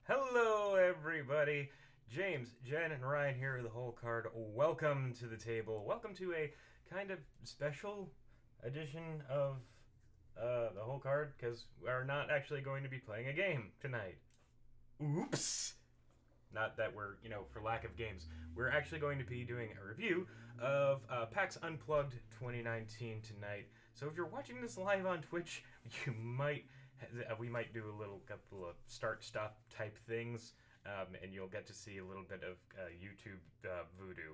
Hello, everybody. James, Jenn, and Ryan here, the whole card. Welcome to the table. Welcome to a kind of special edition of the whole card because we're not actually going to be playing a game tonight. Oops. Not that we're, for lack of games. We're actually going to be doing a review of PAX Unplugged 2019 tonight. So if you're watching this live on Twitch, we might do a couple of start-stop type things, and you'll get to see a little bit of YouTube voodoo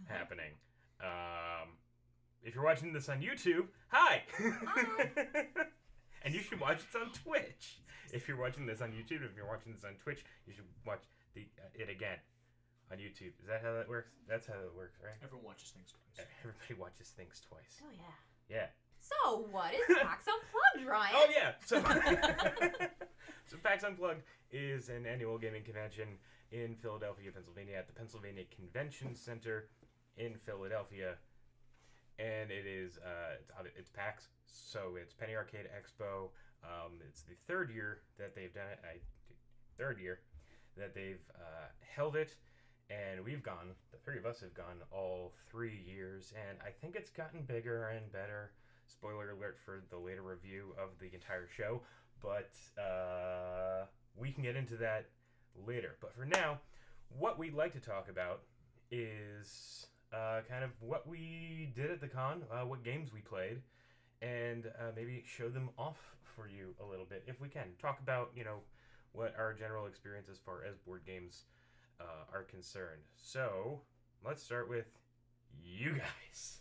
happening. If you're watching this on YouTube, hi! Hi! And you should watch it on Twitch. If you're watching this on YouTube, if you're watching this on Twitch, you should watch it again on YouTube. Is that how that works? That's how it works, right? Everyone watches things twice. Everybody watches things twice. Oh, yeah. Yeah. So, what is PAX Unplugged, Ryan? Oh, yeah. So PAX Unplugged is an annual gaming convention in Philadelphia, Pennsylvania, at the Pennsylvania Convention Center in Philadelphia. And it is, it's PAX, so it's Penny Arcade Expo. It's the third year that they've done it. Third year that they've held it. And we've gone, the three of us have gone all 3 years. And I think it's gotten bigger and better. Spoiler alert for the later review of the entire show, but we can get into that later. But for now, what we'd like to talk about is kind of what we did at the con, what games we played, and maybe show them off for you a little bit if we can. Talk about, what our general experience as far as board games are concerned. So, let's start with you guys.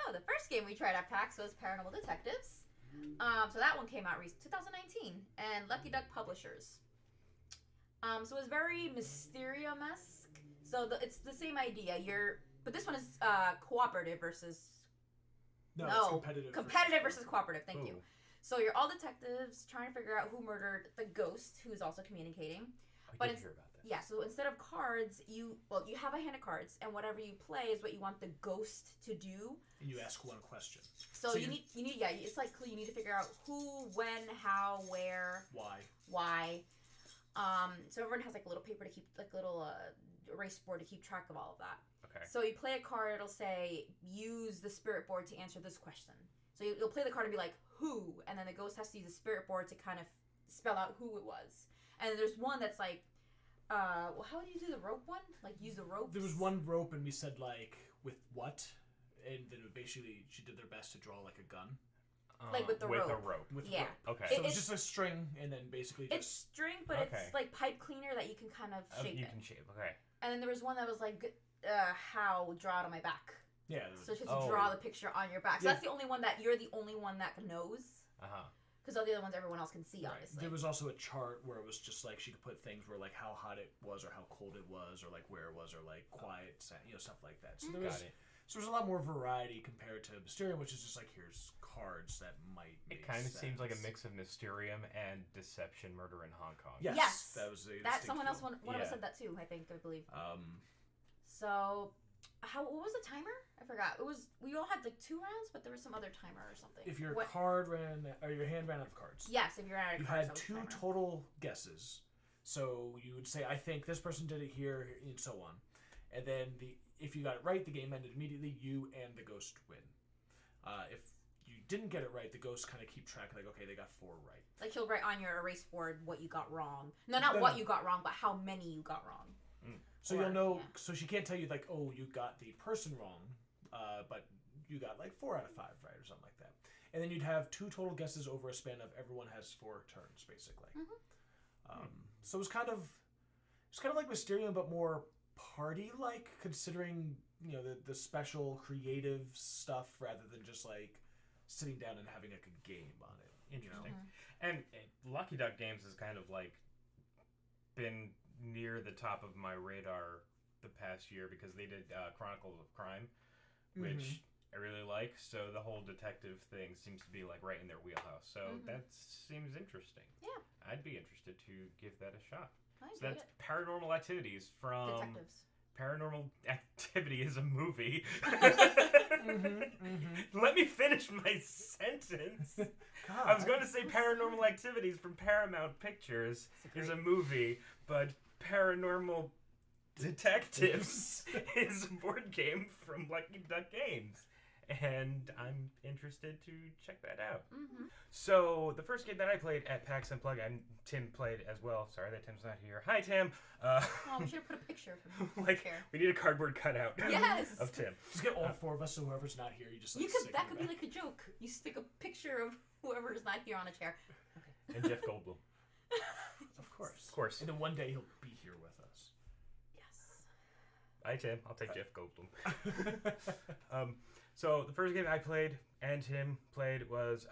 So, the first game we tried at PAX was Paranormal Detectives. So that one came out 2019, and Lucky Duck Publishers. So it was very Mysterium-esque. So it's the same idea. But this one is cooperative versus... No, it's competitive. Competitive versus cooperative, thank you. Ooh. So you're all detectives trying to figure out who murdered the ghost, who's also communicating. I did hear about this. Yeah, so instead of cards, you have a hand of cards, and whatever you play is what you want the ghost to do. And you ask one question. So you need it's like you need to figure out who, when, how, where, why. So everyone has like a little paper to keep, like little erase board to keep track of all of that. Okay. So you play a card, it'll say use the spirit board to answer this question. So you'll play the card and be like who, and then the ghost has to use the spirit board to kind of spell out who it was. And then there's one that's like, how would you do the rope one? Like use the rope. There was one rope, and we said like with what, and then basically she did their best to draw like a gun. Like with the rope. With a rope. With Okay. So it's just a string, and then basically It's string, but Okay. it's like pipe cleaner that you can kind of shape You it. can shape. Okay. And then there was one that was like, how draw it on my back. yeah. So she has to draw the picture on your back. So that's the only one that you're the only one that knows. Because all the other ones everyone else can see, obviously. There was also a chart where it was just like she could put things where like how hot it was or how cold it was or like where it was or like quiet, stuff like that. So there's a lot more variety compared to Mysterium, which is just like here's cards that might make It kind of sense. seems like a mix of Mysterium and Deception Murder in Hong Kong. Yes. That was someone else. One of us Yeah. said that too. I believe. So, what was the timer? I forgot. We all had like 2 rounds, but there was some other timer or something. If your card ran or your hand ran out of cards. Yes, if you're out of You cards. had 2 total guesses. So you would say, I think this person did it here, and so on. And then if you got it right, the game ended immediately. You and the ghost win. If you didn't get it right, the ghosts kind of keep track, like, okay, they got 4 right. Like she'll write on your erase board what you got wrong. No, not what you got wrong, but how many you got wrong. So you'll know, so she can't tell you, like, oh, you got the person wrong, but you got, like, 4 out of 5 right, or something like that. And then you'd have 2 total guesses over a span of everyone has 4 turns, basically. So it was kind of like Mysterium, but more party-like, considering, the special creative stuff rather than just, like, sitting down and having, like, a game on it. Interesting. And Lucky Duck Games has kind of, like, been near the top of my radar the past year because they did Chronicles of Crime, which I really like. So the whole detective thing seems to be like right in their wheelhouse. So that seems interesting. Yeah. I'd be interested to give that a shot. I So that's Paranormal Activities from Detectives. Paranormal Activity is a movie. Mm-hmm. Let me finish my sentence. God. I was going to say Paranormal Activities from Paramount Pictures is a movie, but Paranormal Detectives is a board game from Lucky Duck Games. And I'm interested to check that out. Mm-hmm. So, the first game that I played at PAX Unplugged, and Tim played as well. Sorry that Tim's not here. Hi, Tim. Oh, we should have put a picture of him. Like, we need a cardboard cutout Yes. of Tim. Just get all four of us, so whoever's not here, you just like You could. stick That in could the be like a joke. You stick a picture of whoever is not here on a chair. Okay. And Jeff Goldblum. Of course. Of course. And then one day he'll be here with us. Yes. Hi, Tim. I'll take Jeff Goldblum. So the first game I played and Tim played was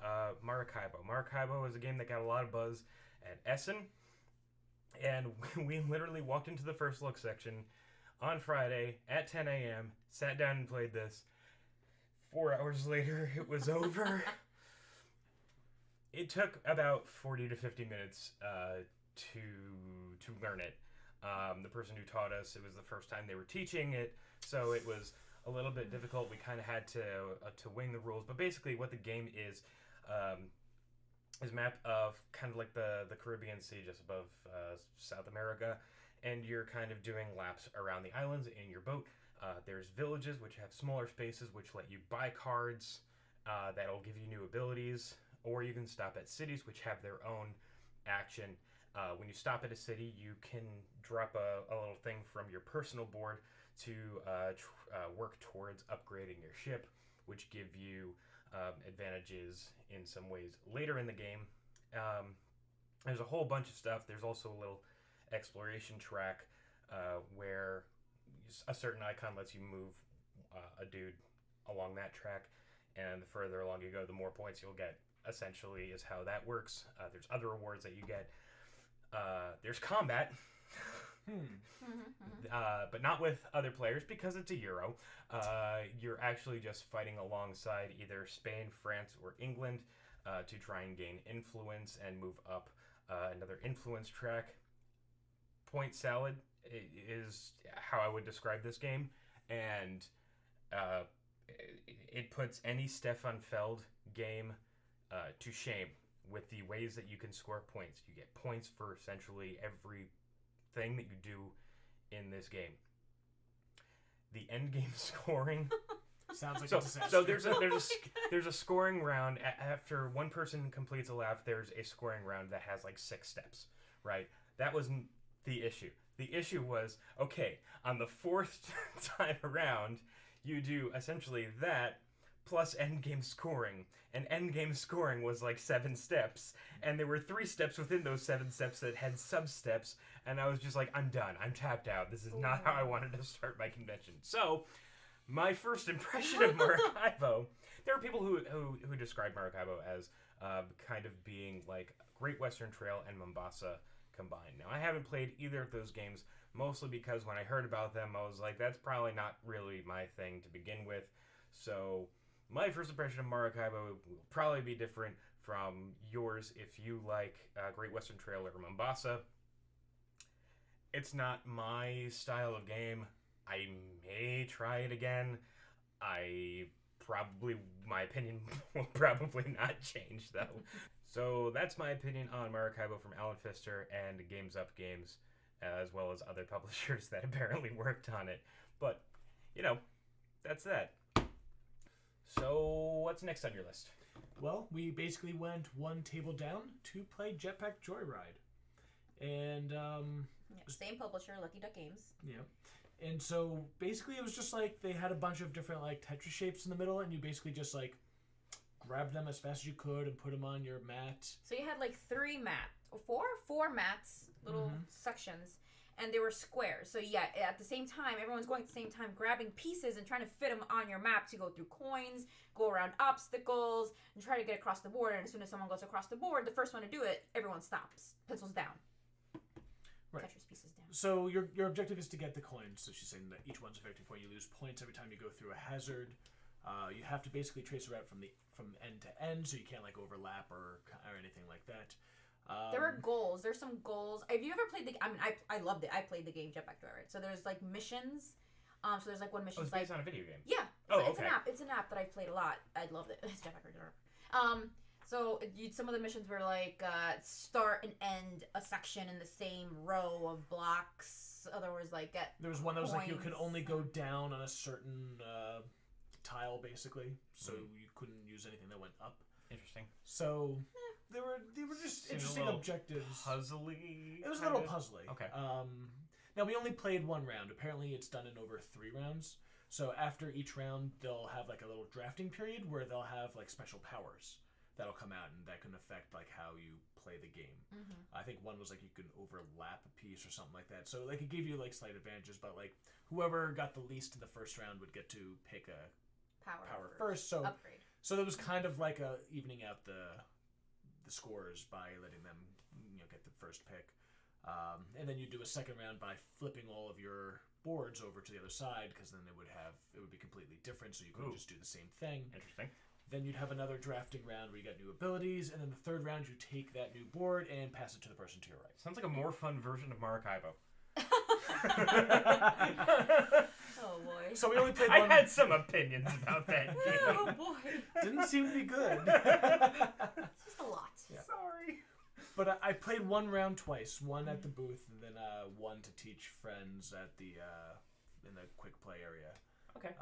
Maracaibo. Maracaibo was a game that got a lot of buzz at Essen, and we literally walked into the first look section on Friday at 10 a.m., sat down and played this. 4 hours later, it was over. It took about 40 to 50 minutes to learn it. The person who taught us, it was the first time they were teaching it, so it was a little bit difficult. We kind of had to wing the rules, but basically what the game is a map of kind of like the Caribbean Sea just above South America, and you're kind of doing laps around the islands in your boat. There's villages which have smaller spaces which let you buy cards that'll give you new abilities, or you can stop at cities which have their own action. When you stop at a city, you can drop a little thing from your personal board to work towards upgrading your ship, which give you advantages in some ways later in the game. There's a whole bunch of stuff. There's also a little exploration track where a certain icon lets you move a dude along that track, and the further along you go, the more points you'll get, essentially, is how that works. There's other rewards that you get. There's combat. But not with other players because it's a Euro. You're actually just fighting alongside either Spain, France, or England to try and gain influence and move up another influence track. Point salad is how I would describe this game, and it puts any Stefan Feld game to shame with the ways that you can score points. You get points for essentially every thing that you do in this game. The end game scoring sounds like so a disaster. so there's a scoring round. After one person completes a lap, there's a scoring round that has like 6 steps, right? That wasn't the issue. The issue was, okay, on the 4th time around, you do essentially that plus endgame scoring. And endgame scoring was like 7 steps. And there were 3 steps within those 7 steps that had sub-steps. And I was just like, I'm done. I'm tapped out. This is not how I wanted to start my convention. So, my first impression of Maracaibo, there are people who describe Maracaibo as kind of being like Great Western Trail and Mombasa combined. Now, I haven't played either of those games, mostly because when I heard about them, I was like, that's probably not really my thing to begin with. So, my first impression of Maracaibo will probably be different from yours if you like Great Western Trail or Mombasa. It's not my style of game. I may try it again. My opinion will probably not change, though. So that's my opinion on Maracaibo from Alan Pfister and Games Up Games, as well as other publishers that apparently worked on it. But, that's that. So, what's next on your list? Well, we basically went one table down to play Jetpack Joyride. And, same publisher, Lucky Duck Games. Yeah. And so, basically, it was just like they had a bunch of different, like, Tetris shapes in the middle, and you basically just, like, grabbed them as fast as you could and put them on your mat. So you had, like, 4 mats, little sections, and they were squares. So, yeah, at the same time, everyone's going at the same time, grabbing pieces and trying to fit them on your map to go through coins, go around obstacles, and try to get across the board. And as soon as someone goes across the board, the first one to do it, everyone stops. Pencils down. Right. Tetris pieces down. So your objective is to get the coins. So she's saying that each one's a victory point. You lose points every time you go through a hazard. You have to basically trace a route from end to end, so you can't like overlap or anything like that. There are goals. There's some goals. Have you ever played the? I mean, I loved it. I played the game Jetpack Joyride. So there's like missions. So there's like one mission. It's based on a video game. Yeah. Oh, it's okay. an app. It's an app that I've played a lot. I loved it. It's Jetpack Joyride. So some of the missions were like start and end a section in the same row of blocks. Other words, like get. There was one that was like you could points. only go down on a certain tile, basically, so you couldn't use anything that went up. Interesting. So they were just Seemed interesting objectives. Puzzly. It was a little puzzly. Okay. Now we only played one round. Apparently, it's done in over 3 rounds. So after each round, they'll have like a little drafting period where they'll have like special powers that'll come out and that can affect like how you play the game. Mm-hmm. I think one was like you could overlap a piece or something like that. So like it gave you like slight advantages, but like whoever got the least in the first round would get to pick a power first. So upgrade. So there was kind of like a evening out the scores by letting them get the first pick, and then you do a second round by flipping all of your boards over to the other side because then it would be completely different. So you couldn't just do the same thing. Interesting. Then you'd have another drafting round where you got new abilities, and then the third round you take that new board and pass it to the person to your right. Sounds like a more fun version of Maracaibo. Oh boy. So we only played I one. had some opinions about that game. Oh boy. Didn't seem to be good. It's just a lot. Yeah. Sorry. But I played one round twice. One at the booth, and then one to teach friends at the in the quick play area. Okay.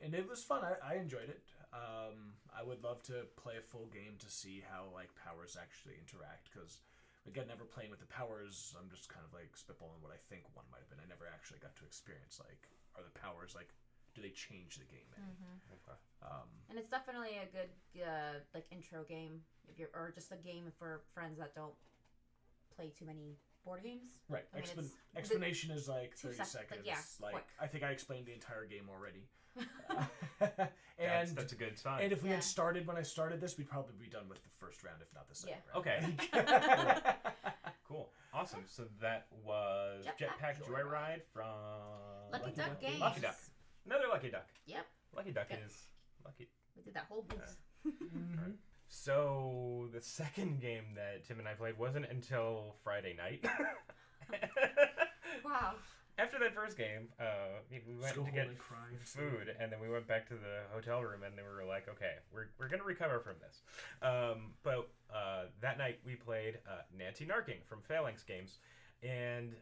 And it was fun. I enjoyed it. I would love to play a full game to see how like powers actually interact, because again, never playing with the powers, I'm just kind of like spitballing what I think one might have been. I never actually got to experience like, are the powers like, do they change the game? Okay. And it's definitely a good like intro game if you're, or just a game for friends that don't play too many board games. Right. I mean, Explanation is like 30 seconds. Like, yeah, like quick. I think I explained the entire game already. That's a good sign. And if we had started when I started this, we'd probably be done with the first round, if not the second round. Okay. Cool. Awesome. So that was Jetpack Jetpack Joyride from Lucky Duck Games. Lucky Duck. Another Lucky Duck. Yep. Lucky Duck Yep. is lucky. We did that whole booth. Mm-hmm. So the second game that Tim and I played wasn't until Friday night. Wow. After that first game, we went to get crying food, and then we went back to the hotel room, and they were like, "Okay, we're gonna recover from this." But that night we played Nanty Harking from Phalanx Games, and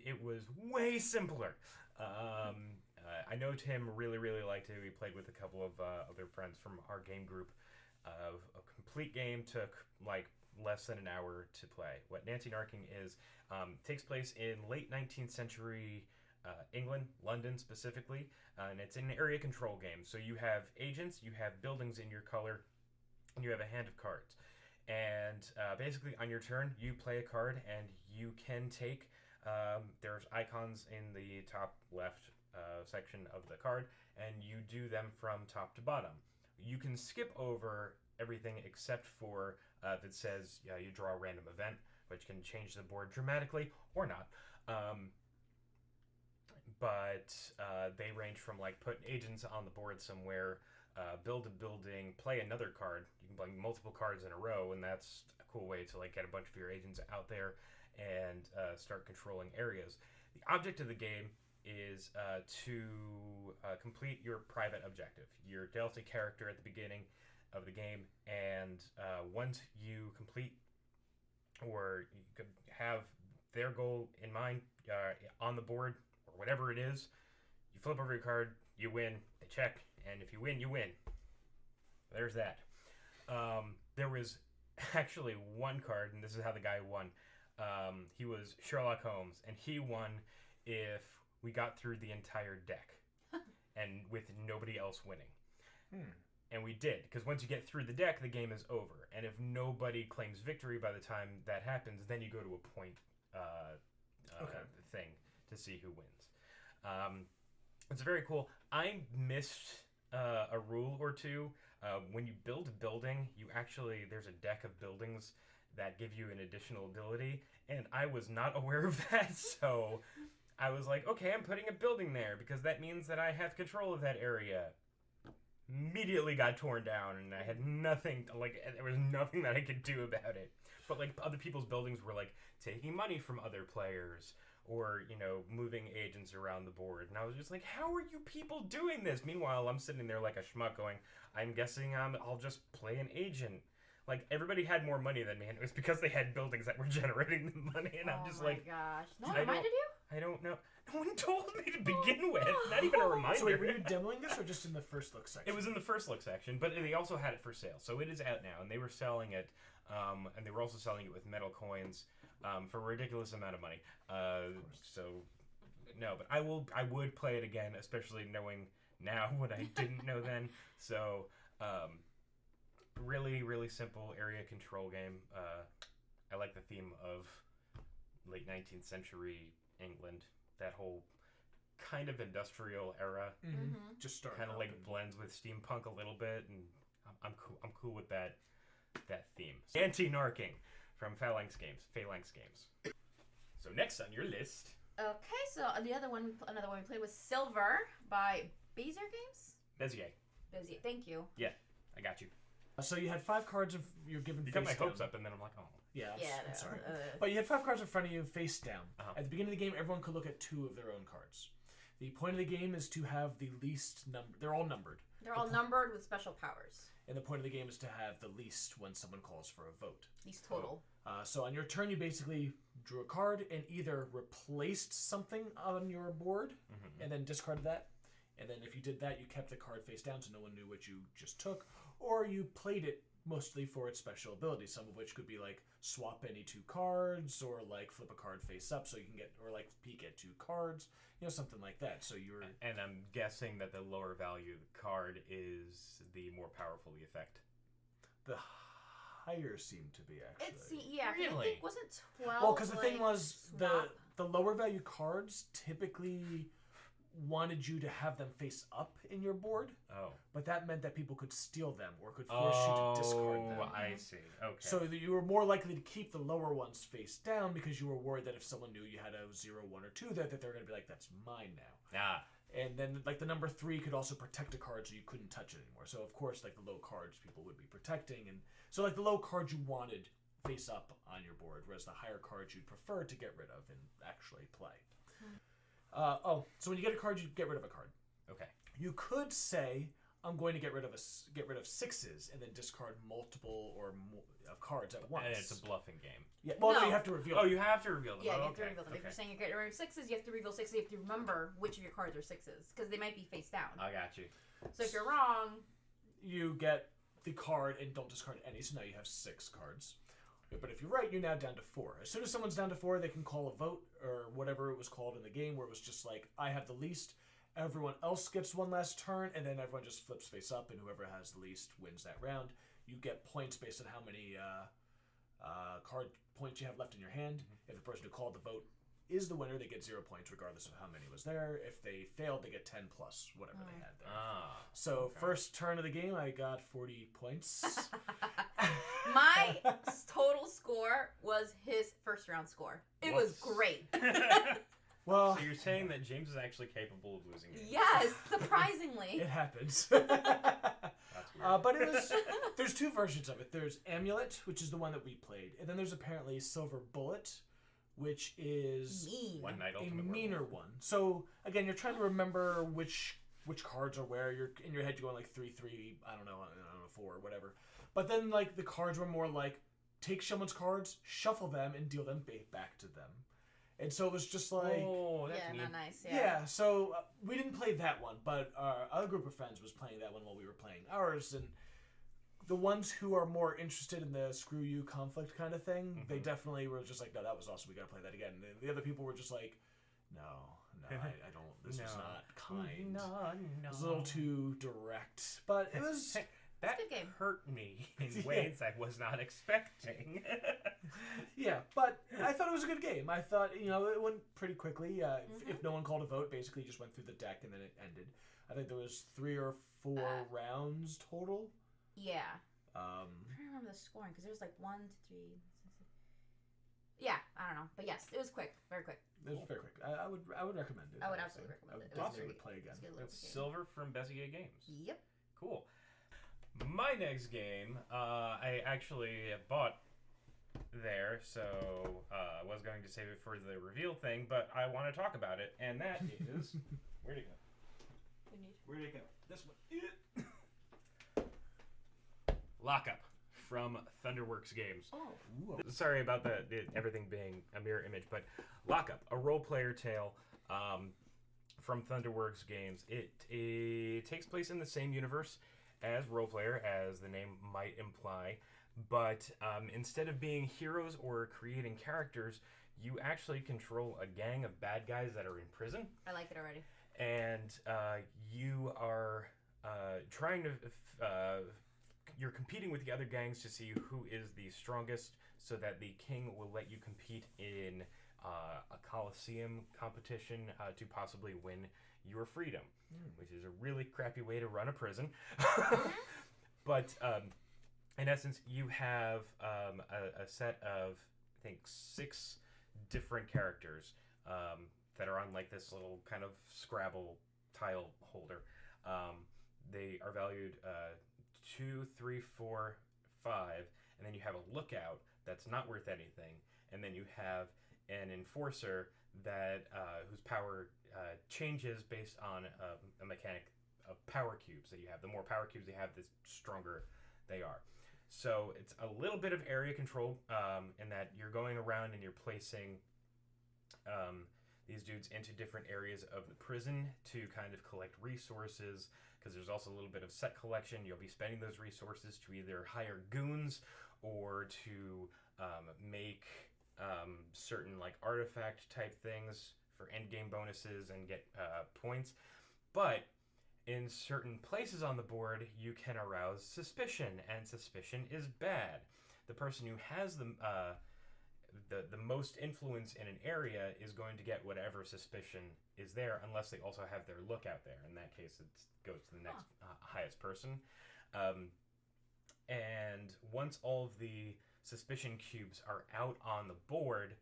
it was way simpler. I know Tim really liked it. We played with a couple of other friends from our game group. A complete game took like less than an hour to play. What Nanty Harking is takes place in late 19th century England, London specifically, and it's an area control game. So you have agents, you have buildings in your color, and you have a hand of cards. And basically on your turn, you play a card, and you can take, there's icons in the top left section of the card, and you do them from top to bottom. You can skip over everything except for if it says you draw a random event, which can change the board dramatically or not. But they range from like put agents on the board somewhere, build a building, play another card. You can play multiple cards in a row, and that's a cool way to like get a bunch of your agents out there and start controlling areas. The object of the game is to complete your private objective. Your DLC character at the beginning of the game, and once you complete or you could have their goal in mind on the board or whatever it is, you flip over your card, you win, they check, and if you win, you win. There's that. There was actually one card, and this is how the guy won. He was Sherlock Holmes, and he won if we got through the entire deck and with nobody else winning. And we did, because once you get through the deck, the game is over. And if nobody claims victory by the time that happens, then you go to a point thing to see who wins. It's very cool. I missed a rule or two. When you build a building, there's a deck of buildings that give you an additional ability, and I was not aware of that, so I was like, okay, I'm putting a building there, because that means that I have control of that area. immediately got torn down, and I had nothing. There was nothing that I could do about it. But like other people's buildings were like taking money from other players, or moving agents around the board, and I was just like, how are you people doing this? Meanwhile, I'm sitting there like a schmuck going, I'm guessing I'll just play an agent. Like, everybody had more money than me, and it was because they had buildings that were generating the money, and I'm just like... Oh my gosh. No one reminded you? I don't know. No one told me to begin with. Not even a reminder. So wait, were you demoing this, or just in the first look section? It was in the first look section, but they also had it for sale. So it is out now, and they were selling it, and they were also selling it with metal coins for a ridiculous amount of money. So, no, but I would play it again, especially knowing now what I didn't know then. So... really, really simple area control game. I like the theme of late 19th century England. That whole kind of industrial era. Mm-hmm. Just started kind of like blends with steampunk a little bit, and I'm cool with that theme. Nanty Harking from Phalanx Games. So next on your list. Okay, so another one we played was Silver by Bezier Games. Bezier. Thank you. Yeah, I got you. So you had 5 cards you're given. You face got my down. hopes up, and then I'm like, oh. Yeah, I'm sorry. But you had 5 cards in front of you, face down. Uh-huh. At the beginning of the game, everyone could look at 2 of their own cards. The point of the game is to have the least number. They're all numbered. They're all numbered with special powers. And the point of the game is to have the least when someone calls for a vote. Least total. So on your turn, you basically drew a card and either replaced something on your board and then discarded that. And then if you did that, you kept the card face down so no one knew what you just took. Or you played it mostly for its special abilities, some of which could be like swap any 2 cards, or like flip a card face up so you can get, or like peek at 2 cards, something like that. So you're... And I'm guessing that the lower value card is the more powerful the effect. The higher seemed to be, actually. I think wasn't 12. Well, because the thing was, swap? the lower value cards typically wanted you to have them face up in your board. Oh. But that meant that people could steal them or could force you to discard them. Oh, I see. Okay. So you were more likely to keep the lower ones face down because you were worried that if someone knew you had a 0, 1, or 2 that they were going to be like, that's mine now. Ah. And then like the number 3 could also protect a card so you couldn't touch it anymore. So of course like the low cards people would be protecting. And so like the low cards you wanted face up on your board, whereas the higher cards you'd prefer to get rid of and actually play. So when you get a card, you get rid of a card. Okay. You could say, I'm going to get rid of 6s and then discard multiple or more of cards at once. And it's a bluffing game. Yeah. Well, no, No. you have to reveal. Oh, you have to reveal them. Yeah, oh, you have to okay. reveal them. Okay. If you're saying you're getting rid of 6s, you have to reveal 6s. You have to remember which of your cards are 6s because they might be face down. I got you. So if you're wrong, you get the card and don't discard any. So now you have 6 cards. But if you're right, you're now down to 4. As soon as someone's down to 4, they can call a vote or whatever it was called in the game, where it was just like, I have the least, everyone else gets one last turn, and then everyone just flips face up, and whoever has the least wins that round. You get points based on how many card points you have left in your hand. If the person who called the vote is the winner, they get 0 points regardless of how many was there. If they failed, they get 10 plus whatever they had there. So first turn of the game, I got 40 points. my total score was his first round score. It was great. Well, so you're saying that James is actually capable of losing games? Yes, surprisingly. It happens. That's weird. But it was. There's 2 versions of it. There's Amulet, which is the one that we played, and then there's apparently Silver Bullet, which is One Night a Ultimate meaner Werewolf. one. So again, you're trying to remember which cards are where. You're in your head. You're going like 3, 3. I don't know, 4 or whatever. But then like the cards were more like take someone's cards, shuffle them, and deal them back to them. And so it was just like, oh, that's yeah, neat. not nice. yeah. So we didn't play that one, but our other group of friends was playing that one while we were playing ours. And the ones who are more interested in the screw you conflict kind of thing, they definitely were just like, no, that was awesome. We got to play that again. And the other people were just like, no, I don't. This was not kind. No. It was a little too direct, but it was. That Good game. hurt me in ways I was not expecting. Yeah, but I thought it was a good game. I thought, it went pretty quickly. If no one called a vote, basically you just went through the deck and then it ended. I think there was 3 or 4 rounds total. Yeah. Um, I'm trying to remember the scoring because there's like 1, 2, 3. Yeah, I don't know, but yes, it was quick, very quick. it was very quick. I would recommend it. I would honestly. absolutely recommend it. I would It was definitely very would play again. It's a good little It's game. Silver from Bezier Games. Yep. Cool. My next game, I actually bought there, so I was going to save it for the reveal thing, but I want to talk about it, and that is... Where'd it go? Where'd it go? This one. Lockup from Thunderworks Games. Oh. Ooh. Sorry about everything being a mirror image, but Lockup, a role-player tale from Thunderworks Games. It takes place in the same universe as role-player, as the name might imply, but instead of being heroes or creating characters, you actually control a gang of bad guys that are in prison. I like it already. And you are trying to... you're competing with the other gangs to see who is the strongest, so that the king will let you compete in a Coliseum competition to possibly win your freedom, which is a really crappy way to run a prison. But in essence, you have a set of, I think, 6 different characters that are on like this little kind of Scrabble tile holder. They are valued 2, 3, 4, 5, and then you have a lookout that's not worth anything, and then you have an enforcer that whose power changes based on a mechanic of power cubes that you have. The more power cubes you have, the stronger they are. So it's a little bit of area control in that you're going around and you're placing these dudes into different areas of the prison to kind of collect resources, because there's also a little bit of set collection. You'll be spending those resources to either hire goons or to make certain like artifact type things for end game bonuses and get points. But in certain places on the board, you can arouse suspicion, and suspicion is bad. The person who has the most influence in an area is going to get whatever suspicion is there, unless they also have their lookout there. In that case, it goes to the next highest person. And once all of the suspicion cubes are out on the board,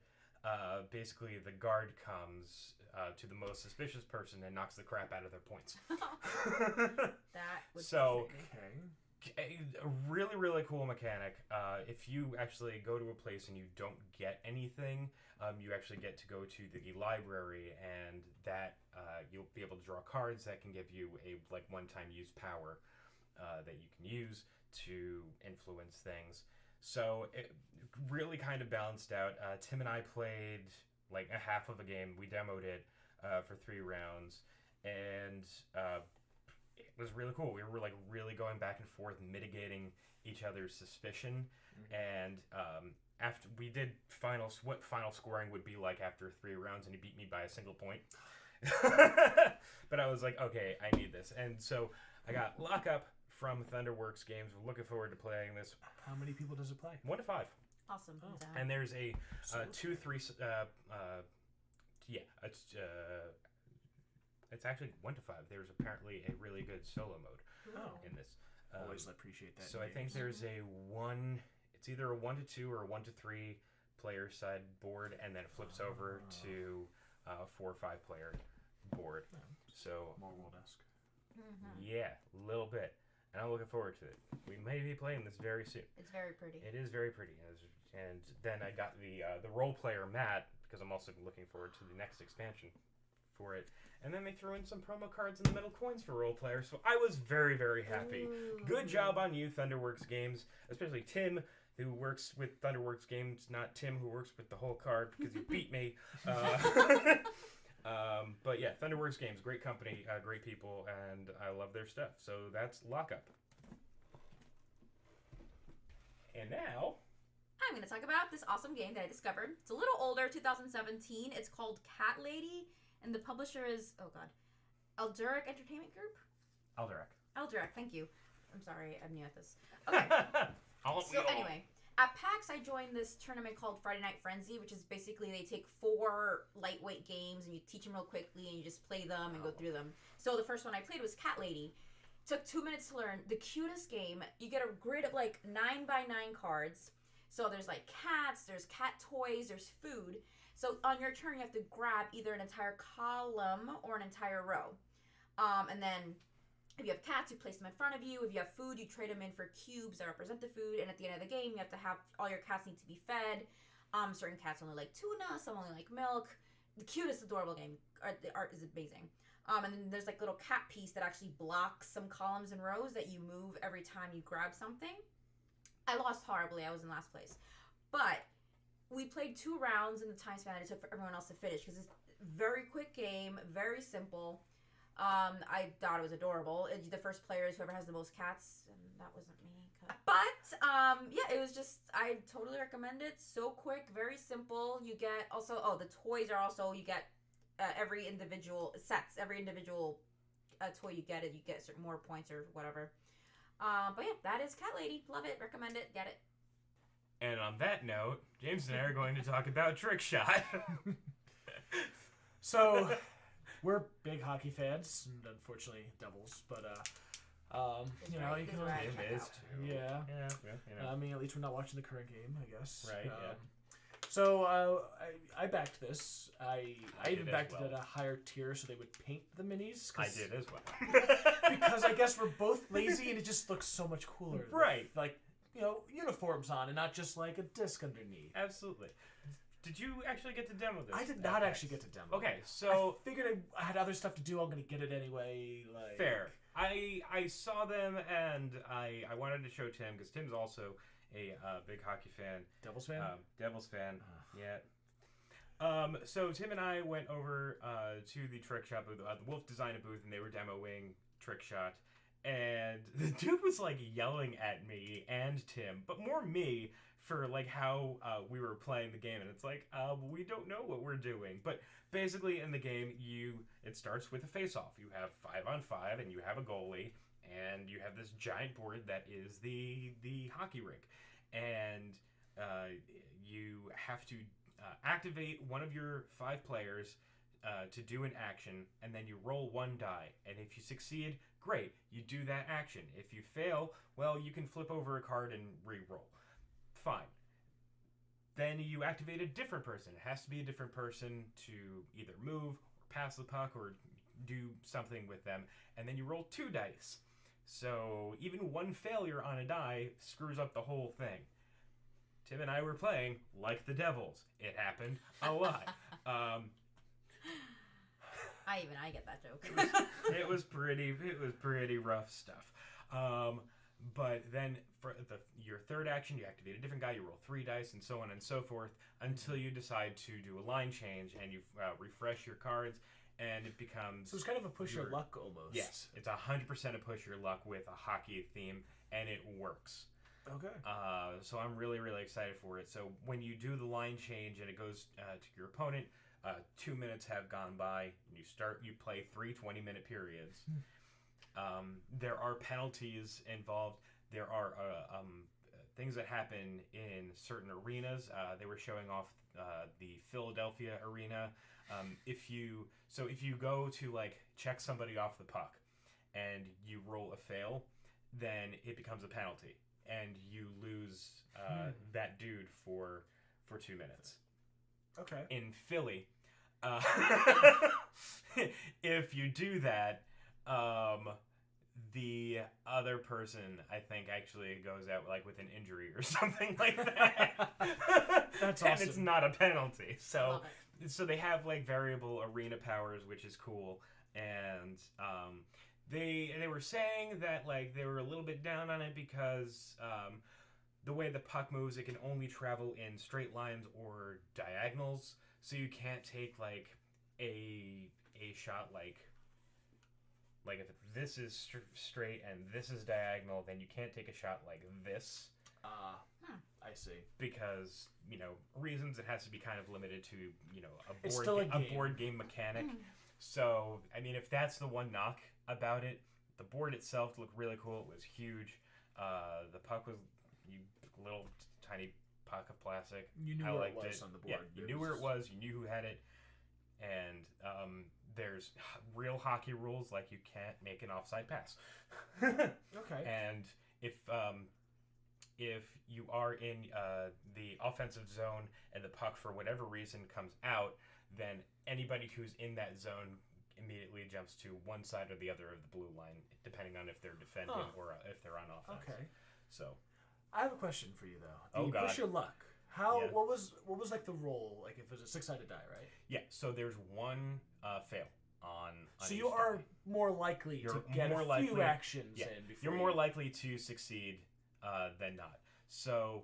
basically the guard comes to the most suspicious person and knocks the crap out of their points. That would so Okay. a really, really cool mechanic. If you actually go to a place and you don't get anything, you actually get to go to the library, and that you'll be able to draw cards that can give you a like one-time use power that you can use to influence things. So it really kind of balanced out. Tim and I played like a half of a game. We demoed it for 3 rounds, and it was really cool. We were like really going back and forth, mitigating each other's suspicion. And after we did what final scoring would be like after 3 rounds, and he beat me by a single point. But I was like, okay, I need this. And so I got Lockup from Thunderworks Games. We're looking forward to playing this. How many people does it play? 1 to 5. awesome. Oh. And there's a So 2, 3. It's actually 1 to 5. There's apparently a really good solo mode Oh. in this. Always appreciate that. So in I think games. there's a 1. It's either a 1 to 2 or a 1 to 3 player side board, and then it flips over to 4 or 5 player board. Yeah, So more world-esque. yeah, a little bit, and I'm looking forward to it. We may be playing this very soon. It's very pretty. It is very pretty, and then I got the role player mat, because I'm also looking forward to the next expansion for it. And then they threw in some promo cards and the metal coins for role players, so I was very, very happy. Ooh. Good job on you, Thunderworks Games, especially Tim, who works with Thunderworks Games, not Tim, who works with the whole card, because you beat me. But yeah, Thunderworks Games, great company, great people, and I love their stuff. So that's Lockup. And now... I'm going to talk about this awesome game that I discovered. It's a little older, 2017. It's called Cat Lady, and the publisher is, oh god, Elduric Entertainment Group? Elduric, thank you. I'm sorry, I'm new at this. Okay. So anyway, at PAX I joined this tournament called Friday Night Frenzy, which is basically they take 4 lightweight games and you teach them real quickly and you just play them and go through them. So the first one I played was Cat Lady. Took 2 minutes to learn. The cutest game. You get a grid of like 9x9 cards. So there's like cats, there's cat toys, there's food. So on your turn you have to grab either an entire column or an entire row. And then If you have cats, you place them in front of you. If you have food, you trade them in for cubes that represent the food. And at the end of the game, you have to have all your cats need to be fed. Certain cats only like tuna, some only like milk. The cutest, adorable game. The art is amazing. And then there's like little cat piece that actually blocks some columns and rows that you move every time you grab something. I lost horribly. I was in last place. But we played 2 rounds in the time span that it took for everyone else to finish because it's a very quick game, very simple. I thought it was adorable. The first player is whoever has the most cats, and that wasn't me. But, yeah, it was just, I totally recommend it. So quick, very simple. You get also, the toys are also, you get every individual toy you get, certain more points or whatever. But yeah, that is Cat Lady. Love it. Recommend it. Get it. And on that note, James and I are going to talk about Trick Shot. So, we're big hockey fans, and unfortunately Devils, but you know, you can always It is too. Yeah. You know. I mean, at least we're not watching the current game, I guess. Right. Yeah. So I backed this. I even did backed as it well. at a higher tier so they would paint the minis. I did as well. Because I guess we're both lazy and it just looks so much cooler. Right. With, like, you know, uniforms on and not just like a disc underneath. Absolutely. Did you actually get to demo this? I did not actually get to demo. Okay, so I figured I had other stuff to do. I'm gonna get it anyway. Like fair. I saw them and I wanted to show Tim because Tim's also a big hockey fan. Devils fan. Devils fan. Yeah. So Tim and I went over to the Trick Shot booth, the Wolf Design booth, and they were demoing Trick Shot. And the dude was like yelling at me and Tim, but more me for like how we were playing the game. And it's like, we don't know what we're doing. But basically in the game, it starts with a face-off. You have 5-on-5 and you have a goalie and you have this giant board that is the hockey rink. And you have to activate one of your 5 players to do an action, and then you roll 1 die. And if you succeed, great, you do that action. If you fail, well, you can flip over a card and re-roll. Fine. Then you activate a different person. It has to be a different person to either move or pass the puck or do something with them. And then you roll 2 dice. So even 1 failure on a die screws up the whole thing. Tim and I were playing like the Devils. It happened a lot. I get that joke. It was pretty rough stuff. But then for your third action, you activate a different guy, you roll 3 dice, and so on and so forth, until you decide to do a line change, and you refresh your cards, and it becomes... So it's kind of a push your luck almost. Yes, it's 100% a push your luck with a hockey theme, and it works. Okay. So I'm really, really excited for it. So when you do the line change and it goes to your opponent, 2 minutes have gone by, and you play 3 20-minute periods. There are penalties involved. There are things that happen in certain arenas. They were showing off the Philadelphia arena. If you go to like check somebody off the puck and you roll a fail, then it becomes a penalty and you lose that dude for 2 minutes. Okay. In Philly, if you do that, the other person, I think, actually goes out like with an injury or something like that. That's and awesome. it's not a penalty. So they have like variable arena powers, which is cool. And they were saying that like they were a little bit down on it because the way the puck moves, it can only travel in straight lines or diagonals. So you can't take like a shot like if this is straight and this is diagonal, then you can't take a shot like this. I see. Because, reasons, it has to be kind of limited to, a board game mechanic. So, I mean, if that's the one knock about it, the board itself looked really cool. It was huge. The puck was little tiny puck of plastic. You knew where it was on the board. Yeah, you knew where it was. You knew who had it. And there's real hockey rules, like you can't make an offside pass. Okay. And if you are in the offensive zone and the puck for whatever reason comes out, then anybody who's in that zone immediately jumps to one side or the other of the blue line, depending on if they're defending or if they're on offense. Okay. So, I have a question for you though. God. Push your luck. How? Yeah. What was like the roll? Like if it was a 6-sided die, right? yeah. So there's one fail on So each you are die. more likely You're to get more a few likely- actions yeah, in before You're more likely to succeed than not. So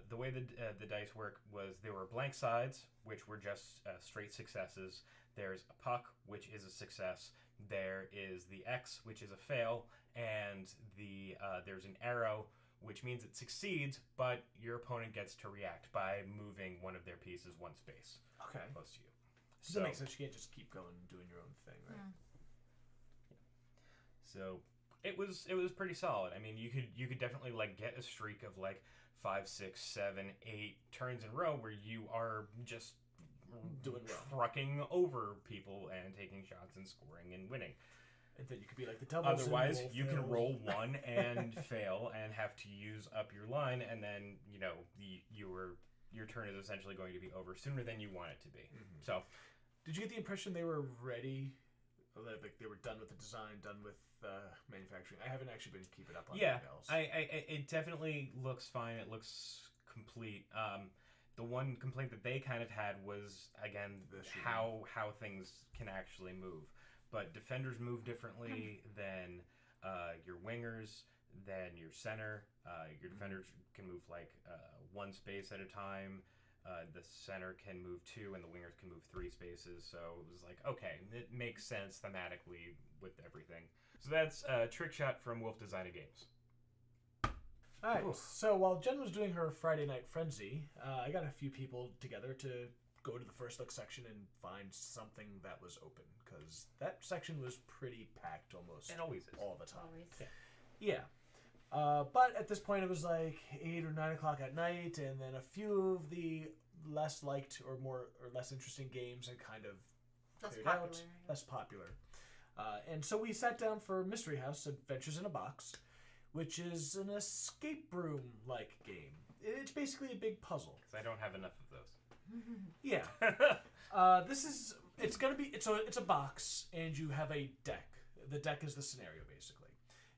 the way the dice work was there were blank sides, which were just straight successes. There's a puck, which is a success. There is the X, which is a fail, and there's an arrow, which means it succeeds, but your opponent gets to react by moving one of their pieces one space Okay. close to you. So that makes sense. You can't just keep going doing your own thing, right? So it was pretty solid. I mean, you could definitely like get a streak of like 5, 6, 7, 8 turns in a row where you are just Doing well. trucking over people and taking shots and scoring and winning. And then you could be like the double. Otherwise, symbol you can fails. roll one and fail and have to use up your line, and then your turn is essentially going to be over sooner than you want it to be. Mhm. So, Did you get the impression they were ready? Or that, like they were done with the design, done with manufacturing? I haven't actually been keeping up on yeah, anything else. it definitely looks fine. It looks complete. The one complaint that they kind of had was again The shooting. how things can actually move. But defenders move differently than your wingers, than your center. Your defenders can move like one space at a time. The center can move 2, and the wingers can move 3 spaces. So it was like, okay, it makes sense thematically with everything. So that's Trick Shot from Wolf Designer Games. All right. Oof. So while Jen was doing her Friday Night Frenzy, I got a few people together to go to the first look section and find something that was open because that section was pretty packed almost It always is. all the time. Always. Yeah. But at this point, it was like 8 or 9 o'clock at night, and then a few of the less liked or less interesting games had kind of Less cleared popular. out, less popular. And so we sat down for Mystery House Adventures in a Box, which is an escape room-like game. It's basically a big puzzle. Because I don't have enough of those. Yeah. It's a box, and you have a deck. The deck is the scenario, basically.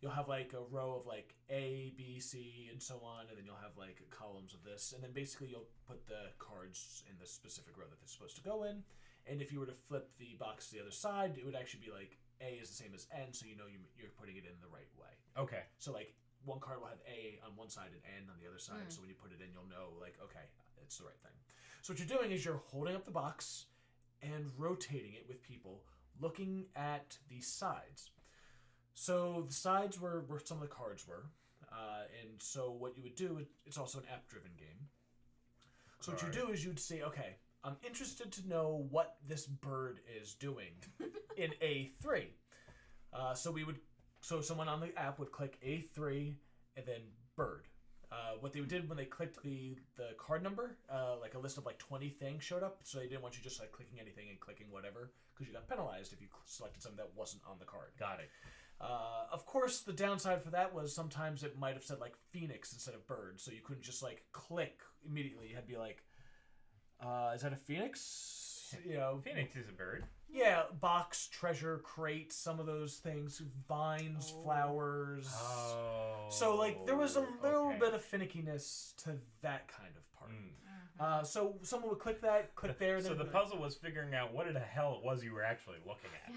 You'll have like a row of like A, B, C, and so on, and then you'll have like columns of this, and then basically you'll put the cards in the specific row that they're supposed to go in. And if you were to flip the box to the other side, it would actually be like A is the same as N, so you know you're putting it in the right way. Okay. So like one card will have A on one side and N on the other side, so when you put it in, you'll know like, okay, it's the right thing. So what you're doing is you're holding up the box and rotating it with people looking at the sides. So the sides were where some of the cards were, and so what you would do, it's also an app-driven game. So what you do is you'd say, okay, I'm interested to know what this bird is doing in A3. So someone on the app would click A3 and then bird. What they did when they clicked the card number, like a list of like 20 things showed up. So they didn't want you just like clicking anything and clicking whatever, because you got penalized if you selected something that wasn't on the card. Got it. Of course, the downside for that was sometimes it might have said like Phoenix instead of bird, so you couldn't just like click immediately. You had to be like, is that a Phoenix? You know, Phoenix is a bird. yeah, box, treasure, crate, some of those things, vines, flowers. Oh. So like there was a little okay. bit of finickiness to that kind of part. Mm. So someone would click there. And So then the be like, puzzle was figuring out what the hell it was you were actually looking at.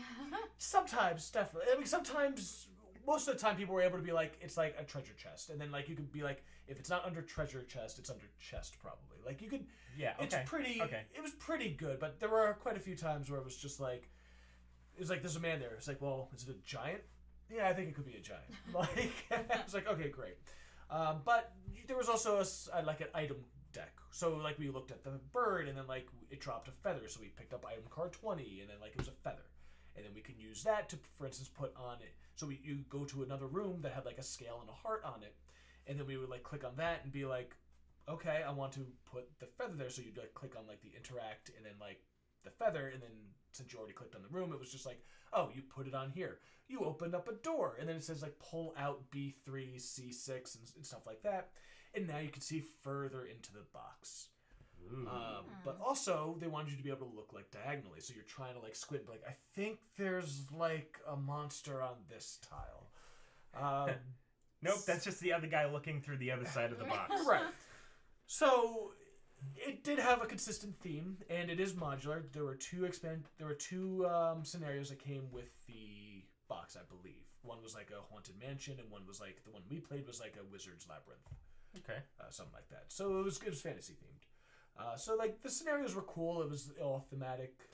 Sometimes, definitely. I mean, sometimes, most of the time, people were able to be like, it's like a treasure chest, and then like you could be like, if it's not under treasure chest, it's under chest probably. Like you could. Yeah. Okay. It's pretty. Okay. It was pretty good, but there were quite a few times where it was just like, there's a man there. It's like, well, is it a giant? Yeah, I think it could be a giant. Like, it's like, okay, great. But there was also like an item deck. So like we looked at the bird, and then like it dropped a feather, so we picked up item card 20, and then like it was a feather, and then we can use that to, for instance, put on it. So you go to another room that had like a scale and a heart on it, and then we would like click on that and be like, okay, I want to put the feather there. So you'd like click on like the interact and then like the feather, and then since you already clicked on the room, it was just like, oh, you put it on here. You opened up a door, and then it says like pull out B3, C6, and stuff like that. And now you can see further into the box. But also, they wanted you to be able to look like diagonally, so you're trying to like squint. Like, I think there's like a monster on this tile. Nope, that's just the other guy looking through the other side of the box. Right. So it did have a consistent theme, and it is modular. There were two scenarios that came with the box, I believe. One was like a haunted mansion, and one was like the one we played was like a wizard's labyrinth. Okay. Something like that. So it was fantasy themed. So like the scenarios were cool. It was all thematic.